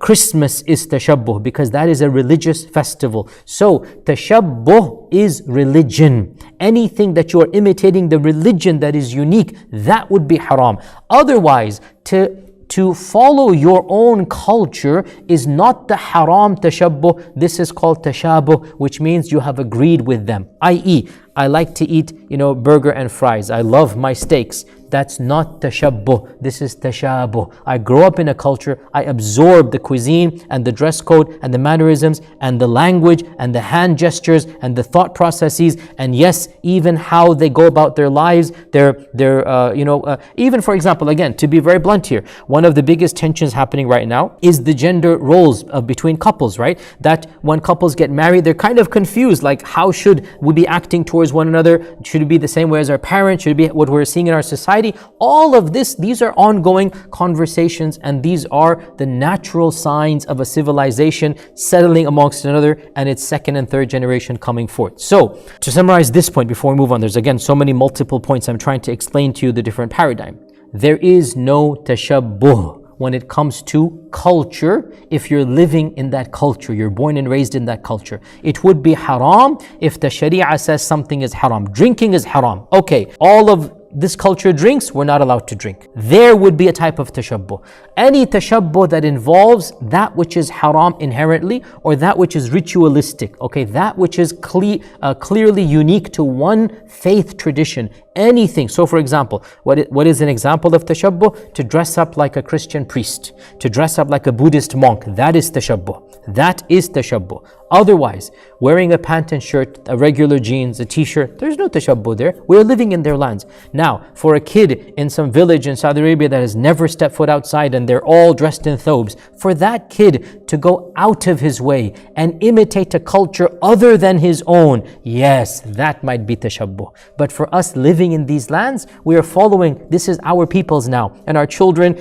Christmas is tashabbuh, because that is a religious festival. So tashabbuh is religion. Anything that you are imitating the religion that is unique, that would be haram. Otherwise, to follow your own culture is not the haram tashabbuh. This is called tashabuh, which means you have agreed with them. I.e., I like to eat, burger and fries. I love my steaks. That's not tashabbuh. This is tashabuh. I grow up in a culture. I absorb the cuisine and the dress code and the mannerisms and the language and the hand gestures and the thought processes, and yes, even how they go about their lives. Even for example, again, to be very blunt here, one of the biggest tensions happening right now is the gender roles between couples, right? That when couples get married, they're kind of confused. Like, how should we be acting towards one another? Should it be the same way as our parents? Should it be what we're seeing in our society? All of this, these are ongoing conversations, and these are the natural signs of a civilization settling amongst another and its second and third generation coming forth. So, to summarize this point before we move on, there's again so many multiple points. I'm trying to explain to you the different paradigm. There is no tashabbuh when it comes to culture. If you're living in that culture, you're born and raised in that culture. It would be haram if the Sharia says something is haram. Drinking is haram. Okay, all of this culture drinks, we're not allowed to drink. There would be a type of tashabbuh. Any tashabbuh that involves that which is haram inherently, or that which is ritualistic, okay, that which is clearly unique to one faith tradition, anything. So for example, what is an example of tashabbuh? To dress up like a Christian priest, to dress up like a Buddhist monk, that is tashabbuh. That is tashabbuh. Otherwise, wearing a pant and shirt, a regular jeans, a t-shirt, there's no tashabbuh there. We're living in their lands. Now, for a kid in some village in Saudi Arabia that has never stepped foot outside and they're all dressed in thobes, for that kid to go out of his way and imitate a culture other than his own, yes, that might be tashabbuh. But for us living in these lands, we are following, this is our peoples now. And our children,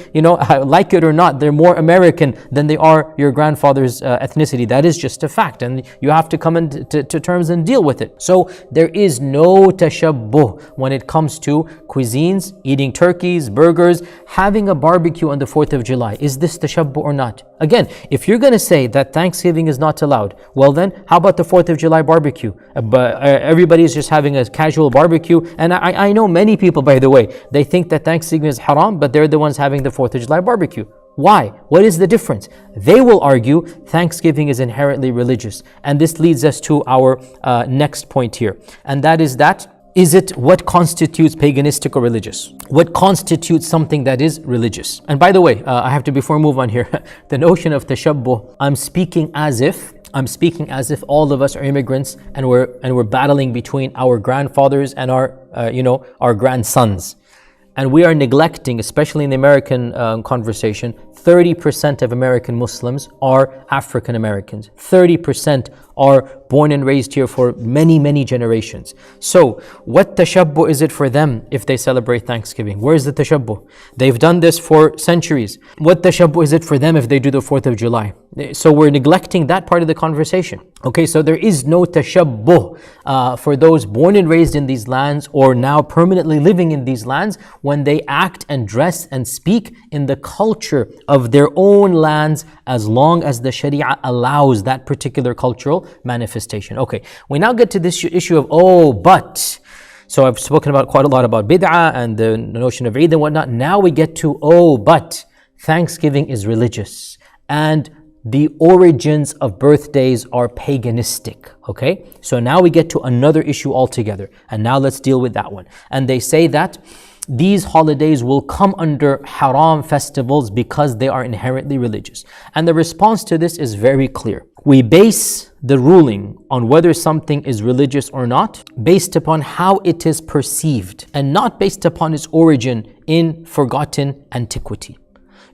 like it or not, they're more American than they are your grandfather's ethnicity. That is just a fact. And you have to come to terms and deal with it. So there is no tashabbuh when it comes to cuisines, eating turkeys, burgers, having a barbecue on the 4th of July. Is this tashabbuh or not? Again, if you're going to say that Thanksgiving is not allowed, well then, how about the 4th of July barbecue? But everybody's just having a casual barbecue. And I know many people, by the way, they think that Thanksgiving is haram, but they're the ones having the 4th of July barbecue. Why? What is the difference? They will argue Thanksgiving is inherently religious. And this leads us to our next point here. And that is what constitutes paganistic or religious? What constitutes something that is religious? And by the way, I have to, before we move on here, the notion of tashabbuh, I'm speaking as if all of us are immigrants and we're battling between our grandfathers and our grandsons. And we are neglecting, especially in the American conversation, 30% of American Muslims are African Americans. 30% are born and raised here for many, many generations. So what tashabbuh is it for them if they celebrate Thanksgiving? Where is the tashabbuh? They've done this for centuries. What tashabbuh is it for them if they do the 4th of July? So we're neglecting that part of the conversation. Okay, so there is no tashabbuh for those born and raised in these lands or now permanently living in these lands when they act and dress and speak in the culture of their own lands, as long as the Sharia allows that particular cultural manifestation. Okay, we now get to this issue of, but. So I've spoken about quite a lot about bid'ah and the notion of Eid and whatnot. Now we get to, but Thanksgiving is religious and the origins of birthdays are paganistic. Okay, so now we get to another issue altogether, and now let's deal with that one. And they say that these holidays will come under haram festivals because they are inherently religious. And the response to this is very clear. We base the ruling on whether something is religious or not based upon how it is perceived and not based upon its origin in forgotten antiquity.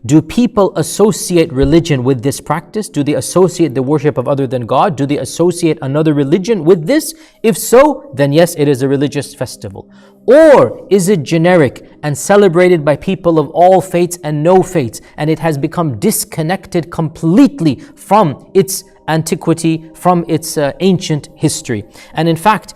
Do people associate religion with this practice? Do they associate the worship of other than God? Do they associate another religion with this? If so, then yes, it is a religious festival. Or is it generic and celebrated by people of all faiths and no faiths, and it has become disconnected completely from its antiquity, from its ancient history? And in fact,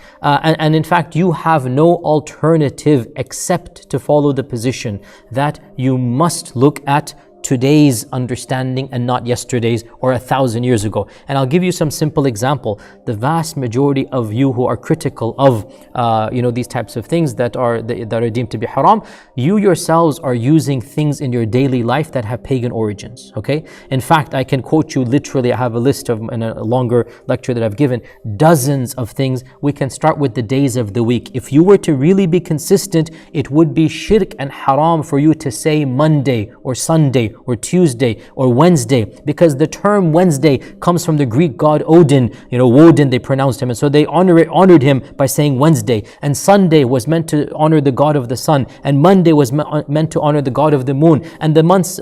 you have no alternative except to follow the position that you must look at today's understanding and not yesterday's or 1,000 years ago. And I'll give you some simple example. The vast majority of you who are critical of these types of things that are deemed to be haram, you yourselves are using things in your daily life that have pagan origins. Okay, in fact, I can quote you literally. I have a list of, in a longer lecture that I've given, dozens of things. We can start with the days of the week. If you were to really be consistent, it would be shirk and haram for you to say Monday or Sunday or Tuesday or Wednesday, because the term Wednesday comes from the Greek god Odin. Woden, they pronounced him, and so they honored him by saying Wednesday. And Sunday was meant to honor the god of the sun, and Monday was meant to honor the god of the moon. And the months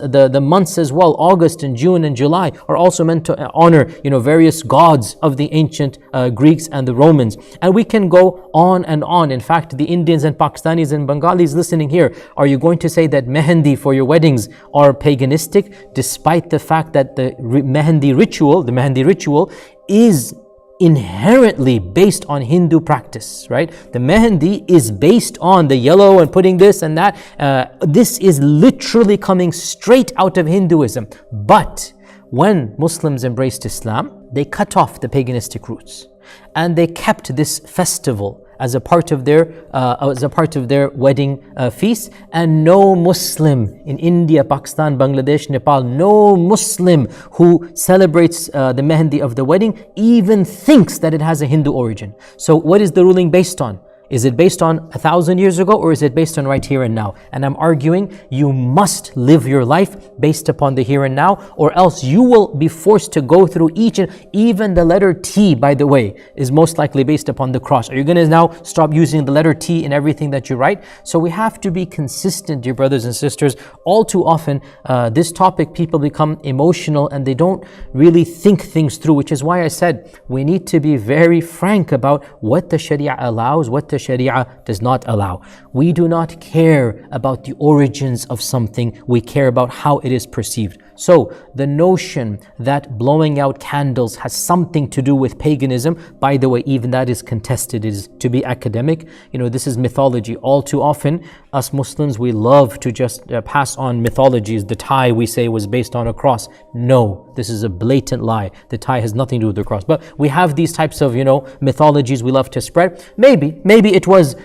as well, August and June and July, are also meant to honor various gods of the ancient Greeks and the Romans. And we can go on and on. In fact, the Indians and Pakistanis and Bengalis listening here, are you going to say that Mehendi for your weddings are paganistic, despite the fact that the Mehendi ritual is inherently based on Hindu practice, right? The Mehendi is based on the yellow and putting this and that. This is literally coming straight out of Hinduism. But when Muslims embraced Islam, they cut off the paganistic roots and they kept this festival as a part of their wedding feast. And no Muslim in India, Pakistan, Bangladesh, Nepal, no Muslim who celebrates the Mehendi of the wedding even thinks that it has a Hindu origin. So what is the ruling based on? Is it based on 1,000 years ago, or is it based on right here and now? And I'm arguing you must live your life based upon the here and now, or else you will be forced to go through each and even the letter T, by the way, is most likely based upon the cross. Are you going to now stop using the letter T in everything that you write? So we have to be consistent, dear brothers and sisters. All too often, this topic, people become emotional and they don't really think things through, which is why I said we need to be very frank about what the Sharia allows, what the Sharia does not allow. We do not care about the origins of something, we care about how it is perceived. So the notion that blowing out candles has something to do with paganism, by the way, even that is contested, is to be academic. This is mythology. All too often, us Muslims, we love to just pass on mythologies. The tie, we say, was based on a cross. No, this is a blatant lie. The tie has nothing to do with the cross. But we have these types of, mythologies we love to spread. Maybe it was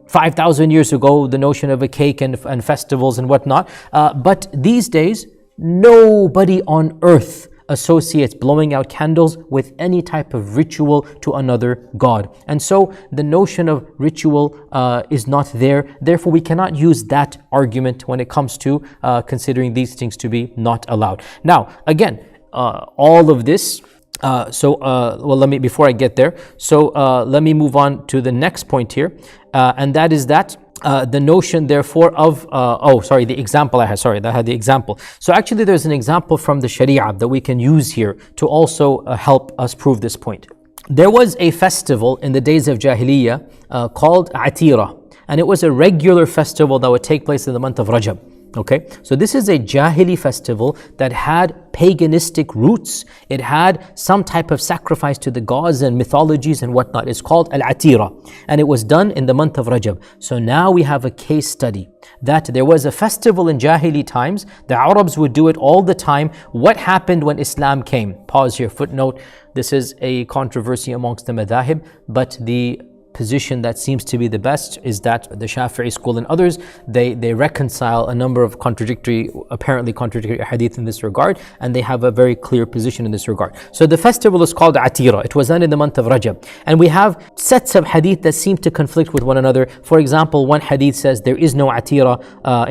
5,000 years ago, the notion of a cake and festivals and whatnot. But these days, nobody on earth associates blowing out candles with any type of ritual to another god. And so the notion of ritual is not there. Therefore, we cannot use that argument when it comes to considering these things to be not allowed. Now, again, all of this, before I get there, let me move on to the next point here, and that is that the notion, therefore, of the example I had. Sorry, that had the example. So actually, there's an example from the Sharia that we can use here to also help us prove this point. There was a festival in the days of Jahiliyyah called Atira, and it was a regular festival that would take place in the month of Rajab. Okay, so this is a Jahili festival that had paganistic roots. It had some type of sacrifice to the gods and mythologies and whatnot. It's called Al-Atira, and it was done in the month of Rajab. So now we have a case study that there was a festival in Jahili times. The Arabs would do it all the time. What happened when Islam came? Pause here, footnote. This is a controversy amongst the madhahib, but the position that seems to be the best is that the Shafi'i school and others, they reconcile a number of apparently contradictory hadith in this regard, and they have a very clear position in this regard. So the festival is called Atira. It was done in the month of Rajab. And we have sets of hadith that seem to conflict with one another. For example, one hadith says there is no Atira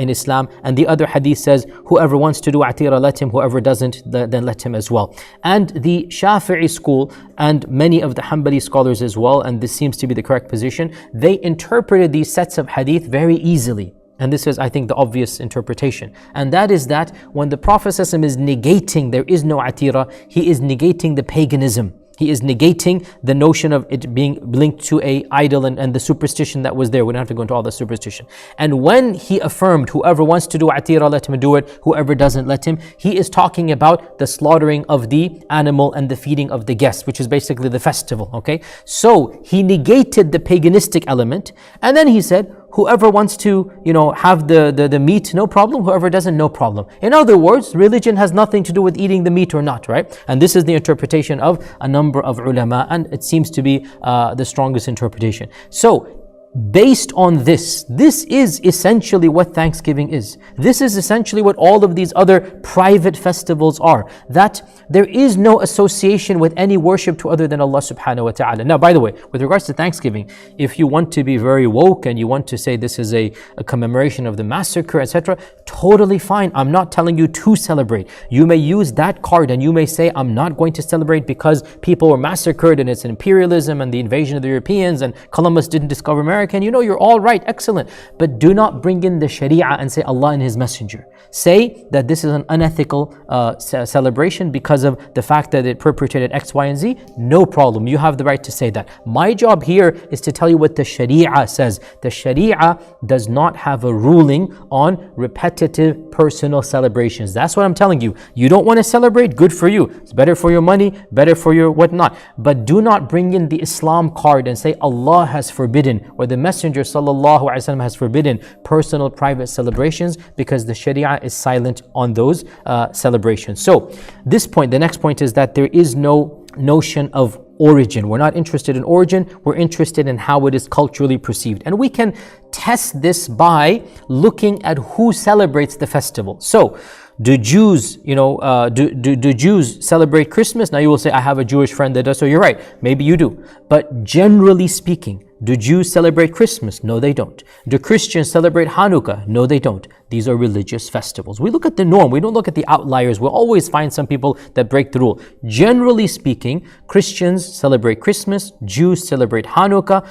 in Islam, and the other hadith says whoever wants to do Atira, let him, whoever doesn't, then let him as well. And the Shafi'i school and many of the Hanbali scholars as well, and this seems to be the correct position, they interpreted these sets of hadith very easily. And this is, I think, the obvious interpretation. And that is that when the Prophet ﷺ is negating there is no Atira, he is negating the paganism. He is negating the notion of it being linked to a idol and the superstition that was there. We don't have to go into all the superstition. And when he affirmed, whoever wants to do Atira, let him do it. Whoever doesn't, let him. He is talking about the slaughtering of the animal and the feeding of the guests, which is basically the festival, okay? So he negated the paganistic element. And then he said, whoever wants to, have the meat, no problem. Whoever doesn't, no problem. In other words, religion has nothing to do with eating the meat or not, right? And this is the interpretation of a number of ulama, and it seems to be the strongest interpretation. So, based on this is essentially what Thanksgiving is. This is essentially what all of these other private festivals are. That there is no association with any worship to other than Allah subhanahu wa ta'ala. Now, by the way, with regards to Thanksgiving, if you want to be very woke and you want to say this is a commemoration of the massacre, etc., totally fine. I'm not telling you to celebrate. You may use that card and you may say, I'm not going to celebrate because people were massacred and it's imperialism and the invasion of the Europeans and Columbus didn't discover America. And you're all right, excellent. But do not bring in the Sharia and say Allah and His Messenger. Say that this is an unethical celebration because of the fact that it perpetrated X, Y, and Z. No problem. You have the right to say that. My job here is to tell you what the Sharia says. The Sharia does not have a ruling on repetitive personal celebrations. That's what I'm telling you. You don't want to celebrate? Good for you. It's better for your money, better for your whatnot. But do not bring in the Islam card and say Allah has forbidden or the Messenger ﷺ has forbidden personal private celebrations, because the Sharia is silent on those celebrations. So this point, the next point, is that there is no notion of origin. We're not interested in origin, we're interested in how it is culturally perceived. And we can test this by looking at who celebrates the festival. So do Jews, do Jews celebrate Christmas? Now you will say, I have a Jewish friend that does, so you're right, maybe you do. But generally speaking, do Jews celebrate Christmas? No, they don't. Do Christians celebrate Hanukkah? No, they don't. These are religious festivals. We look at the norm. We don't look at the outliers. We'll always find some people that break the rule. Generally speaking, Christians celebrate Christmas. Jews celebrate Hanukkah.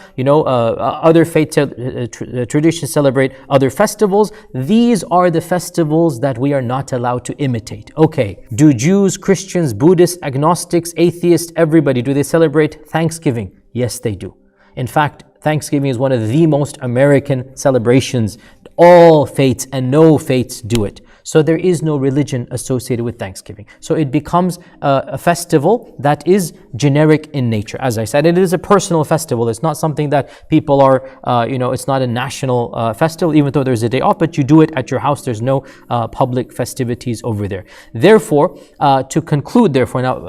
Other faith traditions celebrate other festivals. These are the festivals that we are not allowed to imitate. Okay, do Jews, Christians, Buddhists, agnostics, atheists, everybody, do they celebrate Thanksgiving? Yes, they do. In fact, Thanksgiving is one of the most American celebrations. All faiths and no faiths do it. So there is no religion associated with Thanksgiving. So it becomes a festival that is generic in nature. As I said, it is a personal festival. It's not something that people are, it's not a national festival, even though there's a day off, but you do it at your house. There's no public festivities over there. Therefore, to conclude, now,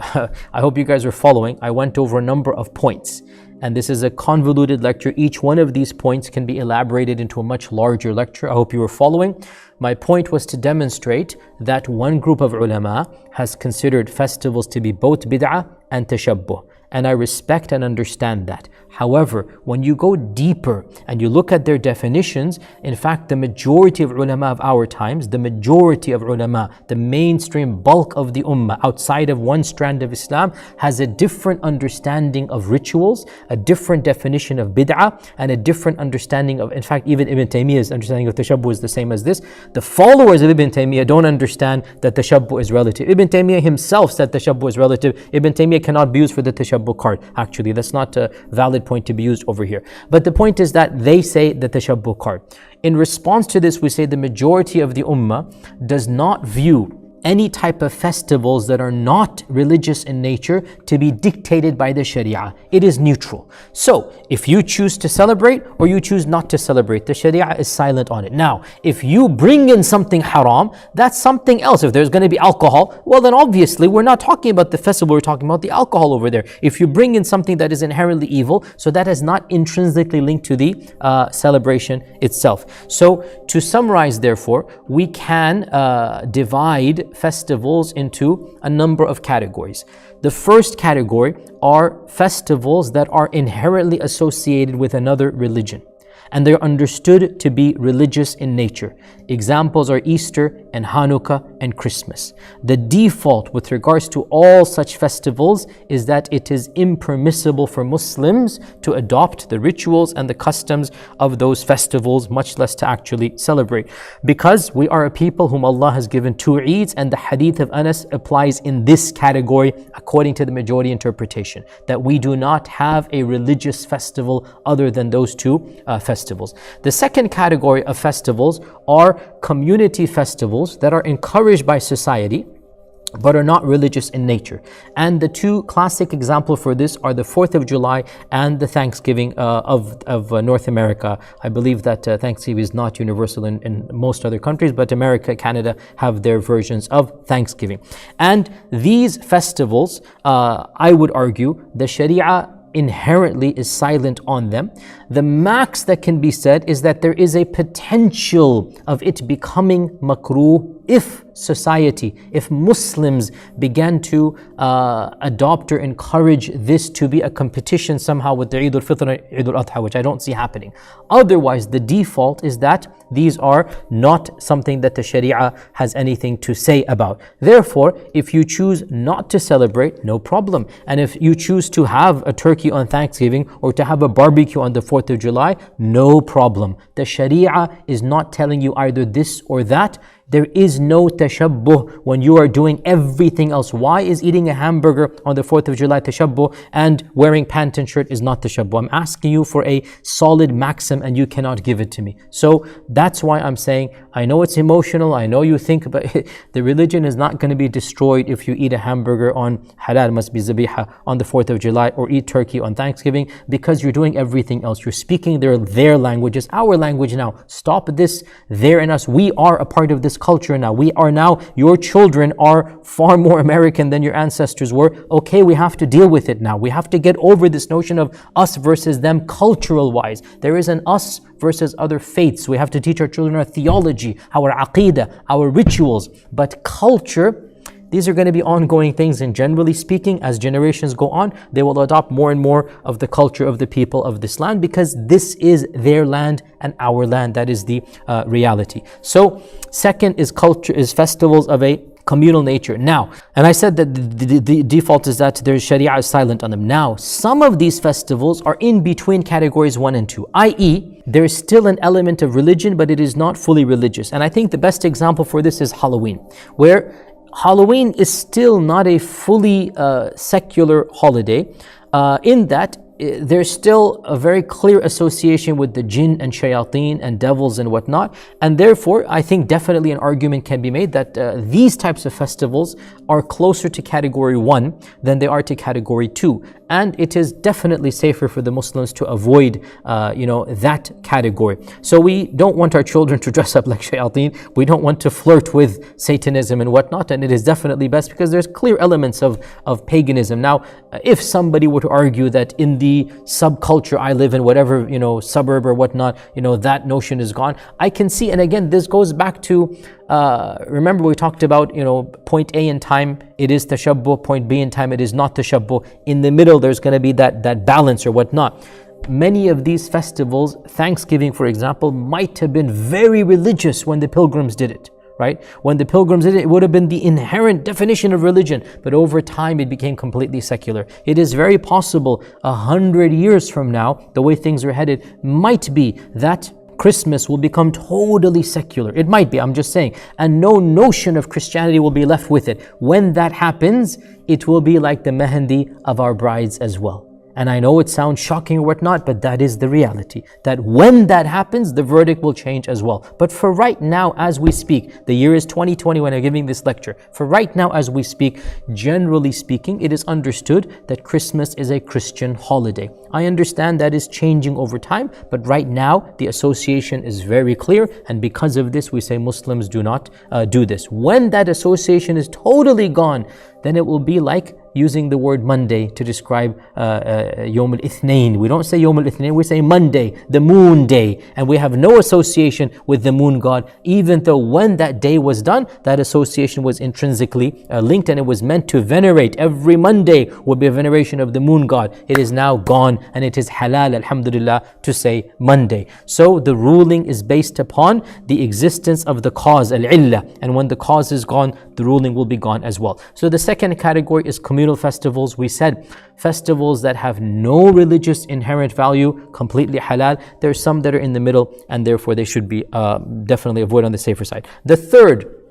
I hope you guys are following. I went over a number of points. And this is a convoluted lecture. Each one of these points can be elaborated into a much larger lecture. I hope you were following. My point was to demonstrate that one group of ulama has considered festivals to be both bid'ah and tashabbuh. And I respect and understand that. However, when you go deeper and you look at their definitions, in fact, the majority of ulama of our times, the majority of ulama, the mainstream bulk of the ummah outside of one strand of Islam, has a different understanding of rituals, a different definition of bid'ah, and a different understanding of, in fact, even Ibn Taymiyyah's understanding of tashabbuh is the same as this. The followers of Ibn Taymiyyah don't understand that tashabbuh is relative. Ibn Taymiyyah himself said tashabbuh is relative. Ibn Taymiyyah cannot be used for the tashabbuh card. Actually, that's not a valid point to be used over here. But the point is that they say the tashabbuh card. In response to this, we say the majority of the ummah does not view any type of festivals that are not religious in nature to be dictated by the Sharia. It is neutral. So if you choose to celebrate or you choose not to celebrate, the Sharia is silent on it. Now, if you bring in something haram, that's something else. If there's going to be alcohol, well then obviously we're not talking about the festival, we're talking about the alcohol over there. If you bring in something that is inherently evil, so that is not intrinsically linked to the celebration itself. So to summarize, therefore, we can divide festivals into a number of categories. The first category are festivals that are inherently associated with another religion, and they're understood to be religious in nature. Examples are Easter and Hanukkah and Christmas. The default with regards to all such festivals is that it is impermissible for Muslims to adopt the rituals and the customs of those festivals, much less to actually celebrate. Because we are a people whom Allah has given two Eids, and the hadith of Anas applies in this category according to the majority interpretation, that we do not have a religious festival other than those two festivals. The second category of festivals are community festivals that are encouraged by society but are not religious in nature. And the two classic examples for this are the 4th of July and the Thanksgiving of North America. I believe that Thanksgiving is not universal in most other countries, but America, Canada have their versions of Thanksgiving. And these festivals, I would argue, the Sharia inherently is silent on them. The max that can be said is that there is a potential of it becoming makruh if society, if Muslims began to adopt or encourage this to be a competition somehow with the Eid al-Fitr and Eid al-Adha, which I don't see happening. Otherwise, the default is that these are not something that the Sharia has anything to say about. Therefore, if you choose not to celebrate, no problem. And if you choose to have a turkey on Thanksgiving or to have a barbecue on the 4th of July, no problem. The Sharia is not telling you either this or that. There is no tashabbuh when you are doing everything else. Why is eating a hamburger on the 4th of July tashabbuh and wearing pant and shirt is not tashabbuh? I'm asking you for a solid maxim and you cannot give it to me. So that's why I'm saying, I know it's emotional, I know you think, but the religion is not going to be destroyed if you eat a hamburger on halal, must be zabiha, on the 4th of July, or eat turkey on Thanksgiving, because you're doing everything else. You're speaking their languages, our language now. Stop this, there and us. We are a part of this culture now. We are now, your children are far more American than your ancestors were. Okay, we have to deal with it now. We have to get over this notion of us versus them cultural wise. There is an us versus other faiths. We have to teach our children our theology, our aqidah, our rituals. But culture, these are going to be ongoing things, and generally speaking, as generations go on, they will adopt more and more of the culture of the people of this land, because this is their land and our land. That is the reality. So second is culture, is festivals of a communal nature. Now, and I said that the default is that their Sharia is silent on them. Now, some of these festivals are in between categories 1 and 2, i.e., there is still an element of religion, but it is not fully religious. And I think the best example for this is Halloween, where Halloween is still not a fully secular holiday, in that there's still a very clear association with the jinn and shayateen and devils and whatnot. And therefore, I think definitely an argument can be made that these types of festivals are closer to category 1 than they are to category 2. And it is definitely safer for the Muslims to avoid, that category. So we don't want our children to dress up like shayateen. We don't want to flirt with Satanism and whatnot. And it is definitely best because there's clear elements of paganism. Now, if somebody were to argue that in the subculture I live in, whatever, suburb or whatnot, that notion is gone, I can see. And again, this goes back to, remember we talked about, point A in time, it is tashabbuh, point B in time, it is not tashabbuh. In the middle, there's going to be that balance or whatnot. Many of these festivals, Thanksgiving, for example, might have been very religious when the pilgrims did it. Right? When the pilgrims did it, it would have been the inherent definition of religion, but over time it became completely secular. It is very possible 100 years from now, the way things are headed, might be that Christmas will become totally secular. It might be, I'm just saying. And no notion of Christianity will be left with it. When that happens, it will be like the mehendi of our brides as well. And I know it sounds shocking or whatnot, but that is the reality. That when that happens, the verdict will change as well. But for right now, as we speak, the year is 2020 when I'm giving this lecture. For right now, as we speak, generally speaking, it is understood that Christmas is a Christian holiday. I understand that is changing over time, but right now, the association is very clear. And because of this, we say Muslims do not do this. When that association is totally gone, then it will be like using the word Monday to describe Yawm al-Ithnain. We don't say Yawm al-Ithnain, we say Monday, the moon day. And we have no association with the moon god, even though when that day was done, that association was intrinsically linked, and it was meant to venerate. Every Monday would be a veneration of the moon god. It is now gone, and it is halal, alhamdulillah, to say Monday. So the ruling is based upon the existence of the cause, al-illah. And when the cause is gone, the ruling will be gone as well. So the second category is communal festivals. We said festivals that have no religious inherent value, completely halal. There's some that are in the middle, and therefore they should be definitely avoided on the safer side. The third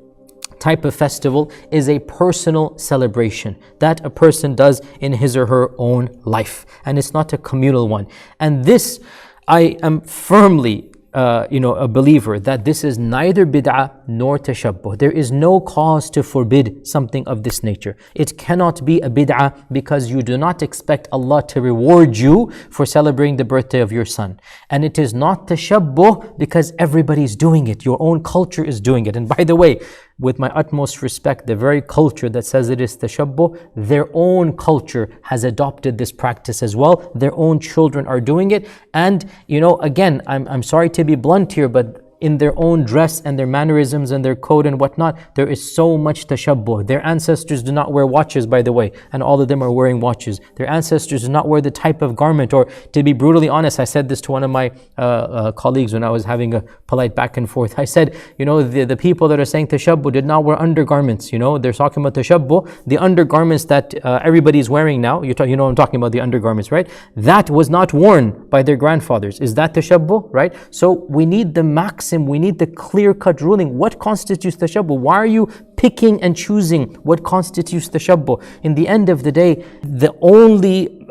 type of festival is a personal celebration that a person does in his or her own life, and it's not a communal one. And this, I am firmly a believer that this is neither bid'ah nor tashabbuh. There is no cause to forbid something of this nature. It cannot be a bid'ah because you do not expect Allah to reward you for celebrating the birthday of your son. And it is not tashabbuh because everybody's doing it. Your own culture is doing it. And by the way, with my utmost respect, the very culture that says it is tashabbuh, their own culture has adopted this practice as well. Their own children are doing it. And, again, I'm sorry to be blunt here, but in their own dress and their mannerisms and their code and whatnot, there is so much tashabbuh. Their ancestors do not wear watches, by the way, and all of them are wearing watches. Their ancestors do not wear the type of garment, or to be brutally honest, I said this to one of my colleagues when I was having a polite back and forth. I said, the people that are saying tashabbuh did not wear undergarments. They're talking about tashabbuh, the undergarments that everybody's wearing now. I'm talking about the undergarments, right? That was not worn by their grandfathers. Is that tashabbuh, right? So we need the maximum. We need the clear-cut ruling. What constitutes tashabbuh? Why are you picking and choosing what constitutes tashabbuh? In the end of the day, the only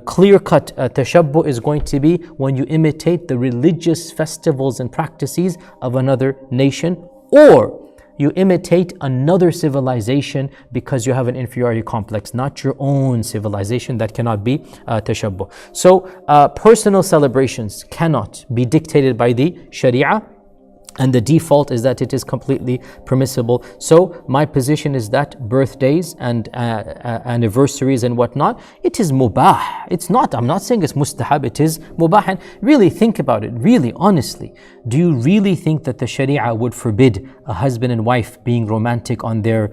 clear-cut tashabbuh is going to be when you imitate the religious festivals and practices of another nation, or you imitate another civilization because you have an inferiority complex, not your own civilization. That cannot be tashabbuh. So personal celebrations cannot be dictated by the Sharia, and the default is that it is completely permissible. So my position is that birthdays and anniversaries and whatnot, it is mubah. It's not, I'm not saying it's mustahab, it is mubah. And really think about it, really, honestly. Do you really think that the Sharia would forbid a husband and wife being romantic on their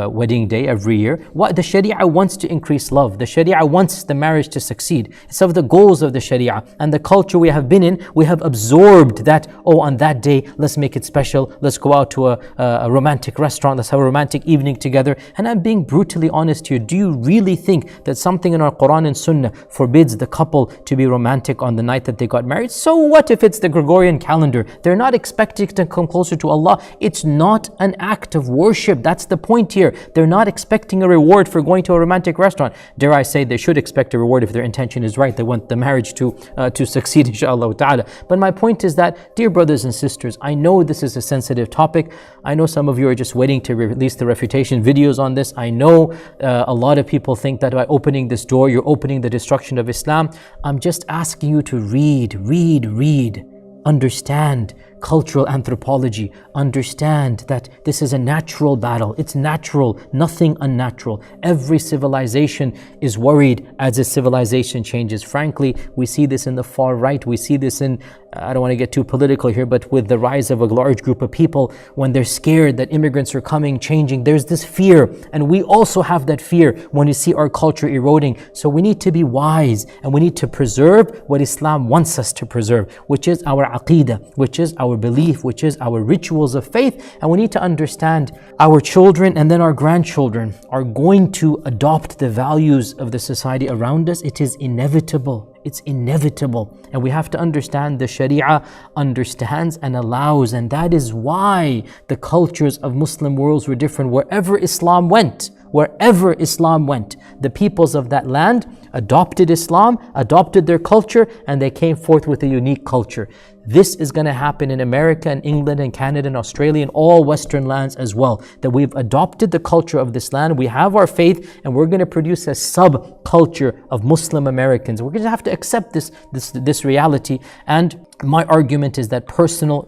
wedding day every year? What the Sharia wants to increase love. The Sharia wants the marriage to succeed. It's of the goals of the Sharia. And the culture we have been in, we have absorbed that, on that day, let's make it special. Let's go out to a romantic restaurant. Let's have a romantic evening together. And I'm being brutally honest here. Do you really think that something in our Quran and Sunnah forbids the couple to be romantic on the night that they got married? So what if it's the Gregorian calendar? They're not expecting to come closer to Allah. It's not an act of worship. That's the point here. They're not expecting a reward for going to a romantic restaurant. Dare I say, they should expect a reward if their intention is right. They want the marriage to succeed, inshallah ta'ala. But my point is that, dear brothers and sisters, I know this is a sensitive topic. I know some of you are just waiting to release the refutation videos on this. I know a lot of people think that by opening this door, you're opening the destruction of Islam. I'm just asking you to read. Understand cultural anthropology. Understand that this is a natural battle. It's natural, nothing unnatural. Every civilization is worried as a civilization changes. Frankly, we see this in the far right. We see this in, I don't want to get too political here, but with the rise of a large group of people, when they're scared that immigrants are coming, changing, there's this fear. And we also have that fear when you see our culture eroding. So we need to be wise, and we need to preserve what Islam wants us to preserve, which is our aqeedah, which is our belief, which is our rituals of faith. And we need to understand our children and then our grandchildren are going to adopt the values of the society around us. It is inevitable. It's inevitable. And we have to understand the Sharia understands and allows. And that is why the cultures of Muslim worlds were different. Wherever Islam went, wherever Islam went, the peoples of that land adopted Islam, adopted their culture, and they came forth with a unique culture. This is going to happen in America and England and Canada and Australia and all Western lands as well. That we've adopted the culture of this land, we have our faith, and we're going to produce a subculture of Muslim Americans. We're going to have to accept this reality. And my argument is that personal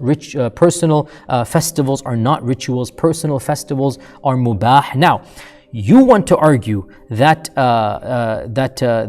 festivals are not rituals. Personal festivals are mubah. Now, you want to argue that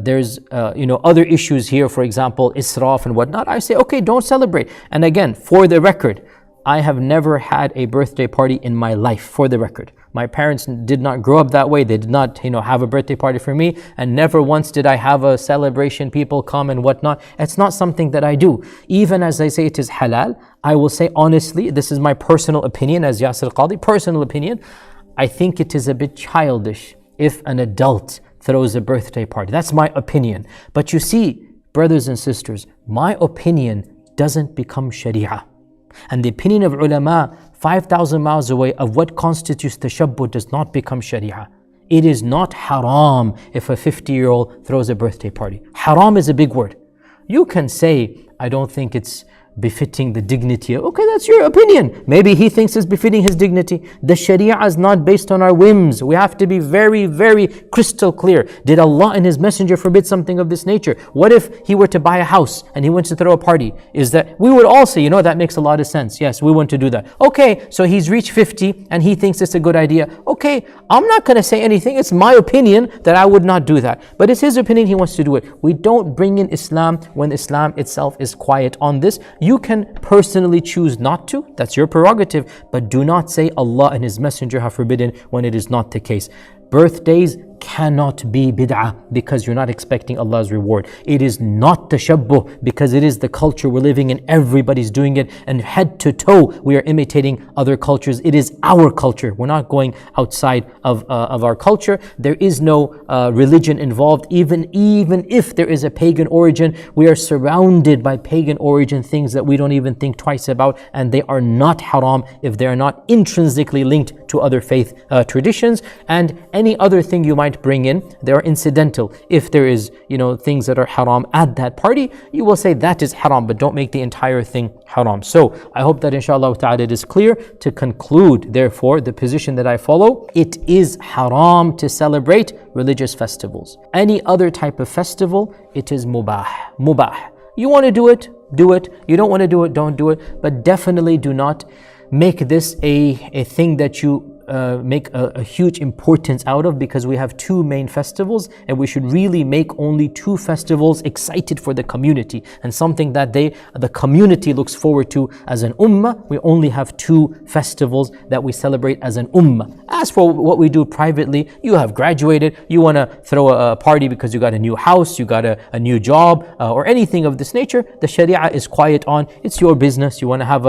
there's other issues here, for example, israf and whatnot. I say, okay, don't celebrate. And again, for the record, I have never had a birthday party in my life, for the record. My parents did not grow up that way. They did not, have a birthday party for me, and never once did I have a celebration, people come and whatnot. It's not something that I do. Even as I say it is halal, I will say honestly, this is my personal opinion as Yasir Qadhi, personal opinion, I think it is a bit childish if an adult throws a birthday party. That's my opinion. But you see, brothers and sisters, my opinion doesn't become sharia. And the opinion of ulama 5,000 miles away of what constitutes tashabbuh does not become sharia. It is not haram if a 50-year-old throws a birthday party. Haram is a big word. You can say, I don't think it's befitting the dignity. Okay, that's your opinion. Maybe he thinks it's befitting his dignity. The Sharia is not based on our whims. We have to be very, very crystal clear. Did Allah and His Messenger forbid something of this nature? What if he were to buy a house and he wants to throw a party? Is that, we would all say, that makes a lot of sense. Yes, we want to do that. Okay, so he's reached 50 and he thinks it's a good idea. Okay, I'm not going to say anything. It's my opinion that I would not do that. But it's his opinion, he wants to do it. We don't bring in Islam when Islam itself is quiet on this. You can personally choose not to, that's your prerogative, but do not say Allah and His Messenger have forbidden when it is not the case. Birthdays cannot be bid'ah because you're not expecting Allah's reward. It is not tashabbuh because it is the culture we're living in. Everybody's doing it, and head to toe we are imitating other cultures. It is our culture. We're not going outside of our culture. There is no religion involved. Even if there is a pagan origin, we are surrounded by pagan origin things that we don't even think twice about, and they are not haram if they are not intrinsically linked to other faith traditions. And any other thing you might bring in, they are incidental. If there is, things that are haram at that party, you will say that is haram, but don't make the entire thing haram. So I hope that inshallah ta'ala it is clear. To conclude, therefore, the position that I follow, it is haram to celebrate religious festivals. Any other type of festival, it is mubah. Mubah. You want to do it, do it. You don't want to do it, don't do it. But definitely do not make this a thing that you make a huge importance out of, because we have two main festivals and we should really make only two festivals excited for the community and something that the community looks forward to as an ummah. We only have two festivals that we celebrate as an ummah. As for what we do privately, you have graduated, you want to throw a party because you got a new house, you got a new job, or anything of this nature, the Sharia is quiet on. It's your business. You want to have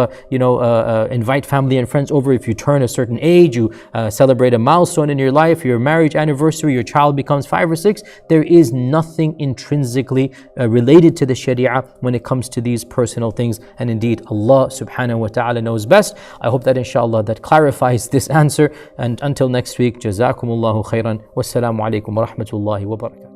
invite family and friends over if you turn a certain age, you celebrate a milestone in your life, your marriage anniversary, your child becomes 5 or 6. There is nothing intrinsically related to the Sharia when it comes to these personal things. And indeed, Allah subhanahu wa ta'ala knows best. I hope that inshallah that clarifies this answer. And until next week, Jazakumullahu khairan. Wassalamu alaikum wa rahmatullahi wa barakatuh.